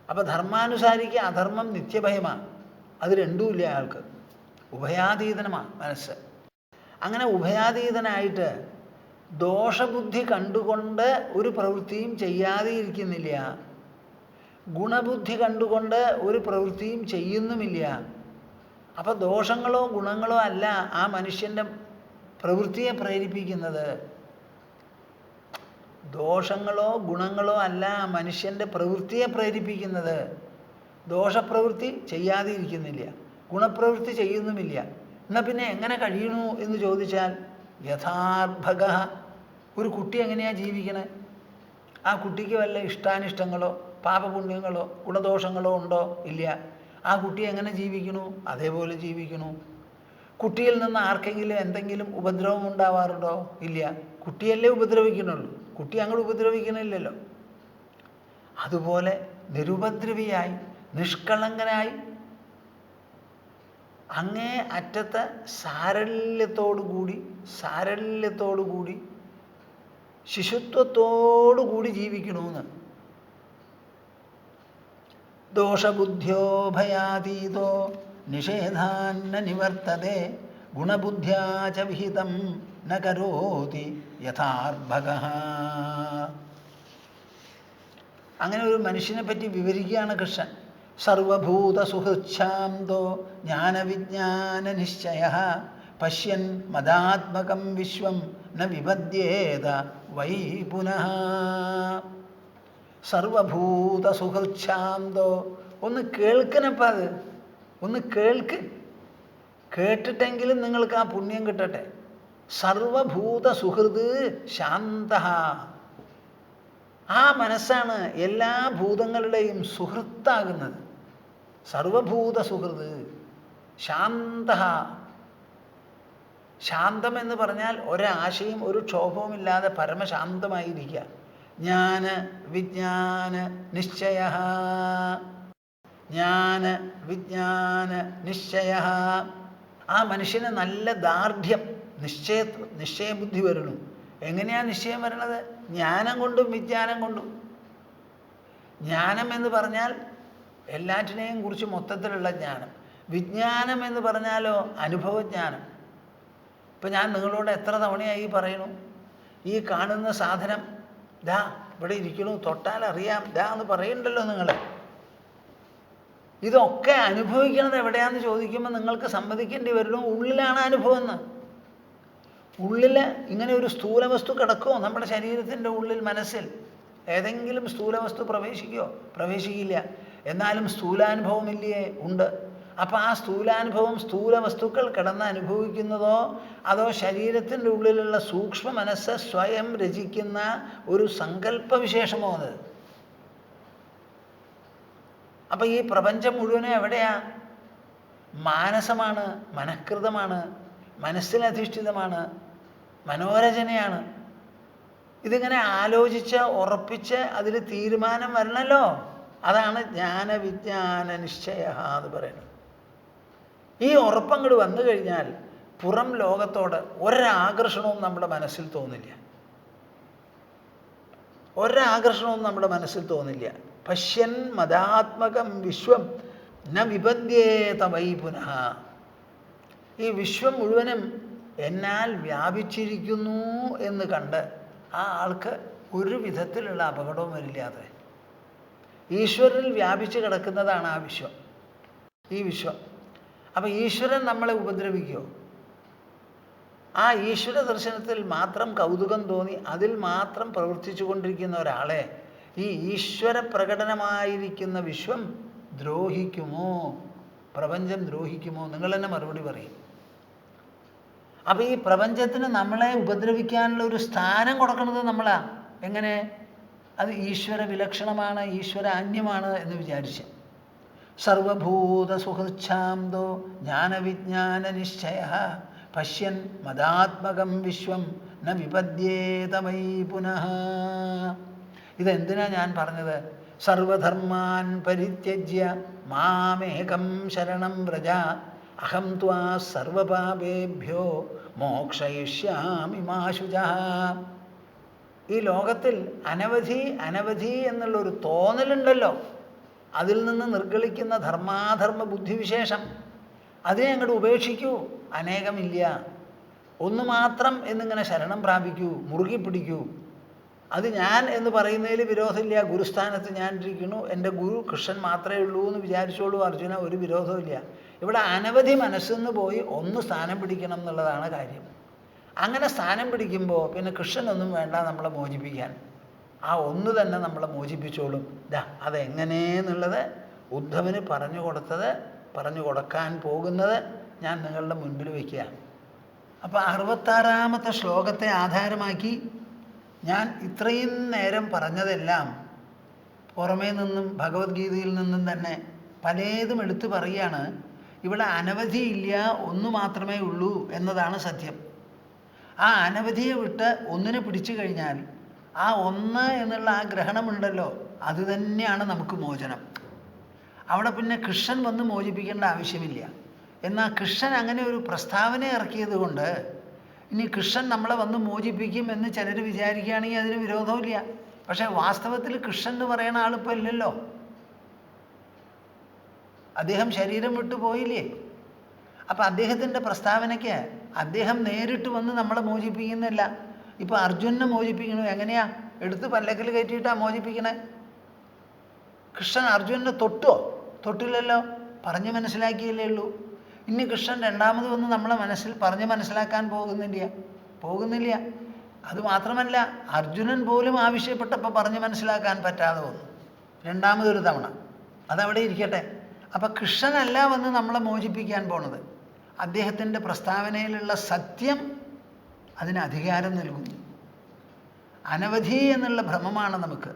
അപ്പം ധർമാനുസാരിക്ക് അധർമ്മം നിത്യഭയമാണ്. അത് രണ്ടുമില്ല അയാൾക്ക്. ഉഭയാതീതനമാണ് മനസ്സ്. അങ്ങനെ ഉഭയാതീതനായിട്ട് ദോഷബുദ്ധി കണ്ടുകൊണ്ട് ഒരു പ്രവൃത്തിയും ചെയ്യാതെ ഇരിക്കുന്നില്ല, ഗുണബുദ്ധി കണ്ടുകൊണ്ട് ഒരു പ്രവൃത്തിയും ചെയ്യുന്നുമില്ല. അപ്പം ദോഷങ്ങളോ ഗുണങ്ങളോ അല്ല ആ മനുഷ്യൻ്റെ പ്രവൃത്തിയെ പ്രേരിപ്പിക്കുന്നത്. ദോഷങ്ങളോ ഗുണങ്ങളോ അല്ല ആ മനുഷ്യൻ്റെ പ്രവൃത്തിയെ പ്രേരിപ്പിക്കുന്നത്. ദോഷപ്രവൃത്തി ചെയ്യാതെ ഇരിക്കുന്നില്ല, ഗുണപ്രവൃത്തി ചെയ്യുന്നുമില്ല. എന്നാൽ പിന്നെ എങ്ങനെ കഴിയണു എന്ന് ചോദിച്ചാൽ യഥാർഭക. ഒരു കുട്ടി എങ്ങനെയാണ് ജീവിക്കണേ? ആ കുട്ടിക്ക് വല്ല ഇഷ്ടാനിഷ്ടങ്ങളോ പാപപുണ്യങ്ങളോ ഗുണദോഷങ്ങളോ ഉണ്ടോ? ഇല്ല. ആ കുട്ടി എങ്ങനെ ജീവിക്കണു? അതേപോലെ ജീവിക്കണു. കുട്ടിയിൽ നിന്ന് ആർക്കെങ്കിലും എന്തെങ്കിലും ഉപദ്രവം ഉണ്ടാവാറുണ്ടോ? ഇല്ല. കുട്ടിയല്ലേ ഉപദ്രവിക്കണുള്ളൂ, കുട്ടി അങ്ങോട്ട് ഉപദ്രവിക്കണില്ലല്ലോ. അതുപോലെ നിരുപദ്രവിയായി നിഷ്കളങ്കനായി അങ്ങേ അറ്റത്തെ സാരല്യത്തോടുകൂടി ശിശുത്വത്തോടുകൂടി ജീവിക്കണമെന്ന്. ദോഷബുദ്ധ്യോ ഭയാതീതോ നിഷേധാന്ന നിവർത്തതേ ഗുണബുദ്ധ്യാച വിഹിതം ന കരോതി യഥാർഭകഃ. അങ്ങനെ ഒരു മനുഷ്യനെ പറ്റി വിവരിക്കുകയാണ് കൃഷ്ണൻ. സർവഭൂത സുഹൃച്ഛാന്തോ ജ്ഞാനവിജ്ഞാന നിശ്ചയഃ പശ്യൻ മദാത്മകം വിശ്വം ന വിപദ്യേത വൈ പുനഃ. സർവഭൂത സുഹൃച്ഛാന്തോ. ഒന്ന് കേൾക്കണപ്പം, അത് ഒന്ന് കേട്ടിട്ടെങ്കിലും നിങ്ങൾക്ക് ആ പുണ്യം കിട്ടട്ടെ. സർവഭൂത സുഹൃത് ശാന്ത. ആ മനസ്സാണ് എല്ലാ ഭൂതങ്ങളുടെയും സുഹൃത്താകുന്നത്. സർവഭൂത സുഹൃത് ശാന്ത. ശാന്തം എന്ന് പറഞ്ഞാൽ ഒരാശയും ഒരു ക്ഷോഭവുമില്ലാതെ പരമശാന്തമായിരിക്കുക. ജ്ഞാന വിജ്ഞാന നിശ്ചയ. ജ്ഞാന വിജ്ഞാന നിശ്ചയ. ആ മനുഷ്യന് നല്ല ദാർഢ്യം, നിശ്ചയബുദ്ധി വരണം. എങ്ങനെയാണ് നിശ്ചയം വരണത്? ജ്ഞാനം കൊണ്ടും വിജ്ഞാനം കൊണ്ടും. ജ്ഞാനം എന്ന് പറഞ്ഞാൽ എല്ലാറ്റിനെയും കുറിച്ച് മൊത്തത്തിലുള്ള ജ്ഞാനം. വിജ്ഞാനം എന്ന് പറഞ്ഞാലോ അനുഭവജ്ഞാനം. ഇപ്പം ഞാൻ നിങ്ങളോട് എത്ര തവണയായി പറയണു, ഈ കാണുന്ന സാധനം ദാ ഇവിടെ ഇരിക്കണു, തൊട്ടാൽ അറിയാം ദാ എന്ന് പറയുന്നുണ്ടല്ലോ നിങ്ങൾ. ഇതൊക്കെ അനുഭവിക്കണത് എവിടെയാണെന്ന് ചോദിക്കുമ്പോൾ നിങ്ങൾക്ക് സമ്മതിക്കേണ്ടി വരുന്നു ഉള്ളിലാണ് അനുഭവം എന്ന്. ഉള്ളിൽ ഇങ്ങനെ ഒരു സ്ഥൂല വസ്തു കിടക്കുമോ നമ്മുടെ ശരീരത്തിൻ്റെ ഉള്ളിൽ, മനസ്സിൽ? ഏതെങ്കിലും സ്ഥൂല വസ്തു പ്രവേശിക്കുമോ? പ്രവേശിക്കില്ല. എന്നാലും സ്ഥൂലാനുഭവമില്ലേ? ഉണ്ട്. അപ്പോൾ ആ സ്ഥൂലാനുഭവം സ്ഥൂല വസ്തുക്കൾ കിടന്ന് അനുഭവിക്കുന്നതോ അതോ ശരീരത്തിൻ്റെ ഉള്ളിലുള്ള സൂക്ഷ്മ മനസ്സ് സ്വയം രചിക്കുന്ന ഒരു സങ്കല്പവിശേഷമോ അത്? അപ്പം ഈ പ്രപഞ്ചം മുഴുവനും എവിടെയാ? മാനസമാണ്, മനഃകൃതമാണ്, മനസ്സിലധിഷ്ഠിതമാണ്, മനോരചനയാണ്. ഇതിങ്ങനെ ആലോചിച്ച് ഉറപ്പിച്ച് അതിൽ തീരുമാനം വരണമല്ലോ. അതാണ് ജ്ഞാനവിജ്ഞാന നിശ്ചയ എന്ന് പറയുന്നത്. ഈ ഉറപ്പങ്ങോട് വന്നു കഴിഞ്ഞാൽ പുറം ലോകത്തോട് ഒരാകർഷണവും നമ്മുടെ മനസ്സിൽ തോന്നില്ല. ഒരാകർഷണവും നമ്മുടെ മനസ്സിൽ തോന്നില്ല. പശ്യൻ മദാത്മകം വിശ്വം ന വിപദ്യേത വൈ പുനഃ. ഈ വിശ്വം മുഴുവനും എന്നാൽ വ്യാപിച്ചിരിക്കുന്നു എന്ന് കണ്ട് ആ ആൾക്ക് ഒരു വിധത്തിലുള്ള അപകടവും വരില്ലാതെ. ഈശ്വരനിൽ വ്യാപിച്ച് കിടക്കുന്നതാണ് ആ വിശ്വം, ഈ വിശ്വം. അപ്പം ഈശ്വരൻ നമ്മളെ ഉപദ്രവിക്കുമോ? ആ ഈശ്വര ദർശനത്തിൽ മാത്രം കൗതുകം തോന്നി അതിൽ മാത്രം പ്രവർത്തിച്ചു കൊണ്ടിരിക്കുന്ന ഒരാളെ ഈ ഈശ്വര പ്രകടനമായിരിക്കുന്ന വിശ്വം ദ്രോഹിക്കുമോ? പ്രപഞ്ചം ദ്രോഹിക്കുമോ? നിങ്ങൾ തന്നെ മറുപടി പറയും. അപ്പം ഈ പ്രപഞ്ചത്തിന് നമ്മളെ ഉപദ്രവിക്കാനുള്ള ഒരു സ്ഥാനം കൊടുക്കുന്നത് നമ്മളാ. എങ്ങനെ? അത് ഈശ്വര വിലക്ഷണമാണ്, ഈശ്വര അന്യമാണ് എന്ന് വിചാരിച്ച്. സർവഭൂത സുഹൃച്ഛാന്തോ ജ്ഞാനവിജ്ഞാന നിശ്ചയ പശ്യൻ മദാത്മകം വിശ്വം ന വിപദ്യേത മൈ പുനഃ. ഇതെന്തിനാ ഞാൻ പറഞ്ഞത്? സർവധർമാൻ പരിത്യജ്യ മാമേകം ശരണം വ്രജ അഹം ത്വാ സർവപാപേഭ്യോ മോക്ഷയിഷ്യാമി മാ ശുചഃ. ഈ ലോകത്തിൽ അനവധി എന്നുള്ളൊരു തോന്നലുണ്ടല്ലോ, അതിൽ നിന്ന് നിർഗളിക്കുന്ന ധർമാധർമ്മ ബുദ്ധിവിശേഷം അതിനെ അങ്ങോട്ട് ഉപേക്ഷിക്കൂ. അനേകമില്ല, ഒന്ന് മാത്രം എന്നിങ്ങനെ ശരണം പ്രാപിക്കൂ, മുറുകി പിടിക്കൂ. അത് ഞാൻ എന്ന് പറയുന്നതിൽ വിരോധമില്ല. ഗുരുസ്ഥാനത്ത് ഞാൻ ഇരിക്കുന്നു, എൻ്റെ ഗുരു കൃഷ്ണൻ മാത്രമേ ഉള്ളൂ എന്ന് വിചാരിച്ചോളൂ അർജുന, ഒരു വിരോധമില്ല. ഇവിടെ അനവധി മനസ്സിന്ന് പോയി ഒന്ന് സ്ഥാനം പിടിക്കണം എന്നുള്ളതാണ് കാര്യം. അങ്ങനെ സ്ഥാനം പിടിക്കുമ്പോൾ പിന്നെ കൃഷ്ണനൊന്നും വേണ്ട നമ്മളെ മോചിപ്പിക്കാൻ. ആ ഒന്ന് തന്നെ നമ്മളെ മോചിപ്പിച്ചോളും. അതെങ്ങനെയെന്നുള്ളത് ഉദ്ധവന് പറഞ്ഞു കൊടുക്കാൻ പോകുന്നത് ഞാൻ നിങ്ങളുടെ മുൻപിൽ വയ്ക്കുക. അപ്പോൾ 66-ാമത്തെ ശ്ലോകത്തെ ആധാരമാക്കി ഞാൻ ഇത്രയും നേരം പറഞ്ഞതെല്ലാം പുറമേ നിന്നും ഭഗവത്ഗീതയിൽ നിന്നും തന്നെ പലതും എടുത്തു പറയുകയാണ്. ഇവിടെ അനവധിയില്ല, ഒന്ന് മാത്രമേ ഉള്ളൂ എന്നതാണ് സത്യം. ആ അനവധിയെ വിട്ട് ഒന്നിനെ പിടിച്ചു കഴിഞ്ഞാൽ ആ ഒന്ന് എന്നുള്ള ആ ഗ്രഹണമുണ്ടല്ലോ, അത് തന്നെയാണ് നമുക്ക് മോചനം. അവിടെ പിന്നെ കൃഷ്ണൻ വന്ന് മോചിപ്പിക്കേണ്ട ആവശ്യമില്ല. എന്നാൽ കൃഷ്ണൻ അങ്ങനെ ഒരു പ്രസ്താവന ഇറക്കിയത് കൊണ്ട് ഇനി കൃഷ്ണൻ നമ്മളെ വന്ന് മോചിപ്പിക്കും എന്ന് ചിലർ വിചാരിക്കുകയാണെങ്കിൽ അതിന് വിരോധമില്ല. പക്ഷേ വാസ്തവത്തിൽ കൃഷ്ണൻ എന്ന് പറയുന്ന ആളിപ്പോൾ ഇല്ലല്ലോ. അദ്ദേഹം ശരീരം വിട്ടു പോയില്ലേ. അപ്പം അദ്ദേഹത്തിൻ്റെ പ്രസ്താവനയ്ക്ക് അദ്ദേഹം നേരിട്ട് വന്ന് നമ്മളെ മോചിപ്പിക്കുന്നില്ല. ഇപ്പോൾ അർജുനനെ മോചിപ്പിക്കണു എങ്ങനെയാ? എടുത്ത് പല്ലക്കിൽ കയറ്റിയിട്ടാണ് മോചിപ്പിക്കണേ. കൃഷ്ണൻ അർജുനനെ തൊട്ടില്ലല്ലോ, പറഞ്ഞ് മനസ്സിലാക്കിയല്ലേ ഉള്ളൂ. ഇനി കൃഷ്ണൻ രണ്ടാമത് വന്ന് നമ്മളെ പറഞ്ഞ് മനസ്സിലാക്കാൻ പോകുന്നില്ല. അതുമാത്രമല്ല, അർജുനൻ പോലും ആവശ്യപ്പെട്ടപ്പോൾ പറഞ്ഞ് മനസ്സിലാക്കാൻ പറ്റാതെ വന്നു രണ്ടാമതൊരു തവണ. അതവിടെ ഇരിക്കട്ടെ. അപ്പം കൃഷ്ണനല്ല വന്ന് നമ്മളെ മോചിപ്പിക്കാൻ പോണത്. അദ്ദേഹത്തിൻ്റെ പ്രസ്താവനയിലുള്ള സത്യം അതിന് അധികാരം നൽകുന്നു. അനവധി എന്നുള്ള ഭ്രമമാണ് നമുക്ക്.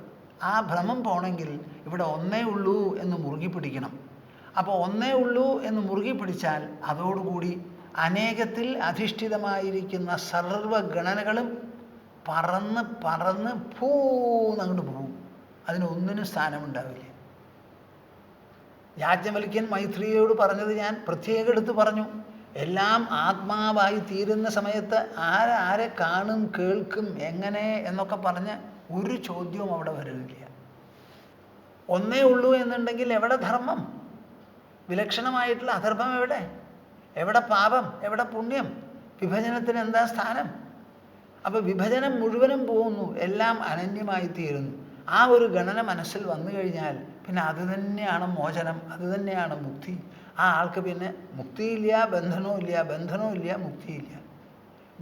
ആ ഭ്രമം പോണെങ്കിൽ ഇവിടെ ഒന്നേ ഉള്ളൂ എന്ന് മുറുകി പിടിക്കണം. അപ്പോൾ ഒന്നേ ഉള്ളൂ എന്ന് മുറുകി പിടിച്ചാൽ അതോടുകൂടി അനേകത്തിൽ അധിഷ്ഠിതമായിരിക്കുന്ന സർവ്വഗണനകളും പറന്ന് പറന്ന് അങ്ങോട്ട് പോകും. അതിനൊന്നിനും സ്ഥാനമുണ്ടാവില്ല. യാജ്ഞവൽക്യൻ മൈത്രിയോട് പറഞ്ഞത് ഞാൻ പ്രത്യേകം എടുത്ത് പറഞ്ഞു. എല്ലാം ആത്മാവായി തീരുന്ന സമയത്ത് ആരെ കാണും, കേൾക്കും, എങ്ങനെ എന്നൊക്കെ പറഞ്ഞ് ഒരു ചോദ്യവും അവിടെ വരില്ല. ഒന്നേ ഉള്ളൂ എന്നുണ്ടെങ്കിൽ എവിടെ ധർമ്മം? വിലക്ഷണമായിട്ടുള്ള അധർമ്മം എവിടെ? എവിടെ പാപം? എവിടെ പുണ്യം? വിഭജനത്തിന് എന്താ സ്ഥാനം? അപ്പോൾ വിഭജനം മുഴുവനും പോകുന്നു, എല്ലാം അനന്യമായി തീരുന്നു. ആ ഒരു ഗണന മനസ്സിൽ വന്നു കഴിഞ്ഞാൽ പിന്നെ അത് തന്നെയാണ് മോചനം, അത് തന്നെയാണ് മുക്തി. ആ ആൾക്ക് പിന്നെ മുക്തിയില്ല, ബന്ധനവും ഇല്ല, മുക്തിയില്ല,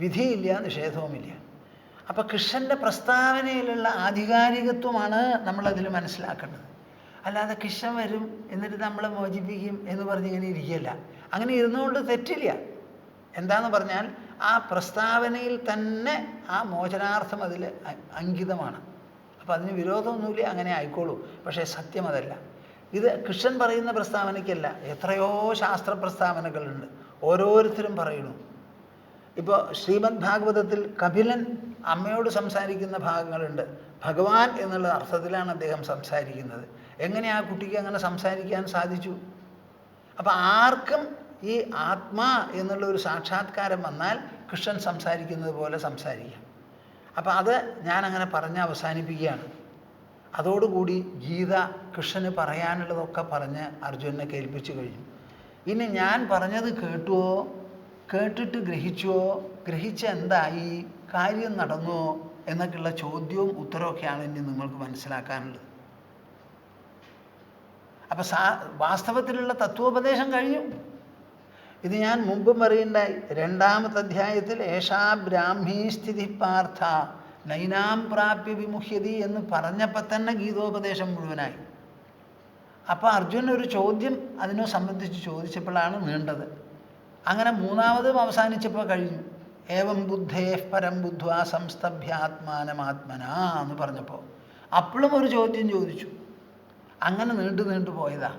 വിധിയില്ല, നിഷേധവുമില്ല. അപ്പോൾ കൃഷ്ണൻ്റെ പ്രസ്താവനയിലുള്ള ആധികാരികത്വമാണ് നമ്മളതിൽ മനസ്സിലാക്കേണ്ടത്. അല്ലാതെ കൃഷ്ണൻ വരും എന്നിട്ട് നമ്മളെ മോചിപ്പിക്കും എന്ന് പറഞ്ഞിങ്ങനെ ഇരിക്കുകയല്ല. അങ്ങനെ ഇരുന്നുകൊണ്ട് തെറ്റില്ല. എന്താണെന്ന് പറഞ്ഞാൽ ആ പ്രസ്താവനയിൽ തന്നെ ആ മോചനാർത്ഥം അതിൽ അങ്കിതമാണ്. അപ്പോൾ അതിന് വിരോധമൊന്നുമില്ല, അങ്ങനെ ആയിക്കോളൂ. പക്ഷേ സത്യം അതല്ല. ഇത് കൃഷ്ണൻ പറയുന്ന പ്രസ്താവനയ്ക്കല്ല, എത്രയോ ശാസ്ത്ര പ്രസ്താവനകളുണ്ട്, ഓരോരുത്തരും പറയുന്നു. ഇപ്പോൾ ശ്രീമദ് ഭാഗവതത്തിൽ കപിലൻ അമ്മയോട് സംസാരിക്കുന്ന ഭാഗങ്ങളുണ്ട്. ഭഗവാൻ എന്നുള്ള അർത്ഥത്തിലാണ് അദ്ദേഹം സംസാരിക്കുന്നത്. എങ്ങനെ ആ കുട്ടിക്ക് അങ്ങനെ സംസാരിക്കാൻ സാധിച്ചു? അപ്പം ആർക്കും ഈ ആത്മാ എന്നുള്ള ഒരു സാക്ഷാത്കാരം വന്നാൽ കൃഷ്ണൻ സംസാരിക്കുന്നത് പോലെ സംസാരിക്കാം. അപ്പം അത് ഞാനങ്ങനെ പറഞ്ഞ് അവസാനിപ്പിക്കുകയാണ്. അതോടുകൂടി ഗീത കൃഷ്ണന് പറയാനുള്ളതൊക്കെ പറഞ്ഞ് അർജുനനെ കേൾപ്പിച്ചു കഴിഞ്ഞു. ഇനി ഞാൻ പറഞ്ഞത് കേട്ടുവോ, കേട്ടിട്ട് ഗ്രഹിച്ചുവോ, ഗ്രഹിച്ച എന്തായി, കാര്യം നടന്നുവോ എന്നൊക്കെയുള്ള ചോദ്യവും ഉത്തരവൊക്കെയാണ് ഇനി നിങ്ങൾക്ക് മനസ്സിലാക്കാനുള്ളത്. അപ്പം വാസ്തവത്തിലുള്ള തത്വോപദേശം കഴിഞ്ഞു. ഇത് ഞാൻ മുമ്പും പറയുണ്ടായി. 2-ാമത്തെ അധ്യായത്തിൽ ഏഷാ ബ്രാഹ്മീ സ്ഥിതി പാർത്ഥ നൈനാം പ്രാപ്യ വിമുഹ്യതി എന്ന് പറഞ്ഞപ്പോൾ തന്നെ ഗീതോപദേശം മുഴുവനായി. അപ്പോൾ അർജുനൻ ഒരു ചോദ്യം അതിനെ സംബന്ധിച്ച് ചോദിച്ചപ്പോഴാണ് നീണ്ടത്. അങ്ങനെ 3-മതും അവസാനിച്ചപ്പോൾ കഴിഞ്ഞു. ഏവം ബുദ്ധേ പരം ബുദ്ധ്വാ സംസ്തഭ്യാത്മാനമാത്മനാ എന്ന് പറഞ്ഞപ്പോൾ അപ്പോഴും ഒരു ചോദ്യം ചോദിച്ചു. അങ്ങനെ നീണ്ടു പോയതാ.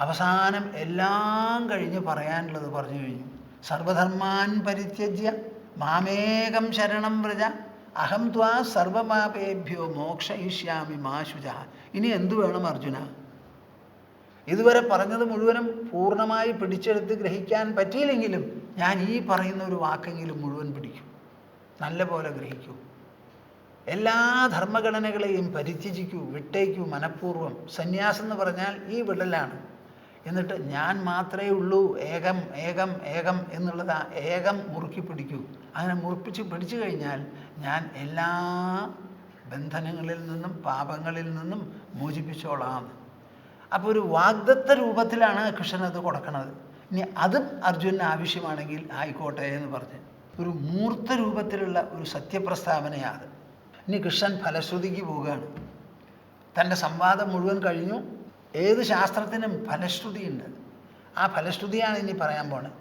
അവസാനം എല്ലാം കഴിഞ്ഞ് പറയാനുള്ളത് പറഞ്ഞു കഴിഞ്ഞു. സർവധർമാൻ പരിത്യജ്യ മാമേകം ശരണം വ്രജ അഹം ത്വാ സർവപാപേഭ്യോ മോക്ഷയിഷ്യാമി മാ ശുചഃ. ഇനി എന്തു വേണം അർജുന? ഇതുവരെ പറഞ്ഞത് മുഴുവനും പൂർണ്ണമായി പിടിച്ചെടുത്ത് ഗ്രഹിക്കാൻ പറ്റിയില്ലെങ്കിലും ഞാൻ ഈ പറയുന്ന ഒരു വാക്കെങ്കിലും മുഴുവൻ പിടിക്കും, നല്ല പോലെ ഗ്രഹിക്കൂ. എല്ലാ ധർമ്മഘടനകളെയും പരിത്യജിക്കൂ, വിട്ടേക്കൂ മനഃപൂർവ്വം. സന്യാസം എന്ന് പറഞ്ഞാൽ ഈ വിടലാണ്. എന്നിട്ട് ഞാൻ മാത്രമേ ഉള്ളൂ, ഏകം ഏകം ഏകം എന്നുള്ളത് ആ ഏകം മുറുക്കി പിടിക്കൂ. അങ്ങനെ പിടിച്ചു കഴിഞ്ഞാൽ ഞാൻ എല്ലാ ബന്ധനങ്ങളിൽ നിന്നും പാപങ്ങളിൽ നിന്നും മോചിപ്പിച്ചോളാം. അപ്പോൾ ഒരു വാഗ്ദത്ത രൂപത്തിലാണ് കൃഷ്ണൻ അത് കൊടുക്കുന്നത്. ഇനി അതും അർജുനന് ആവശ്യമാണെങ്കിൽ ആയിക്കോട്ടെ എന്ന് പറഞ്ഞ് ഒരു മൂർത്ത രൂപത്തിലുള്ള ഒരു സത്യപ്രസ്താവനയാണ്. ഇനി കൃഷ്ണൻ ഫലശ്രുതിക്ക് പോവുകയാണ്. തൻ്റെ സംവാദം മുഴുവൻ കഴിഞ്ഞു. ഏത് ശാസ്ത്രത്തിനും ഫലശ്രുതിയുണ്ട്. ആ ഫലശ്രുതിയാണ് ഇനി പറയാൻ പോണത്.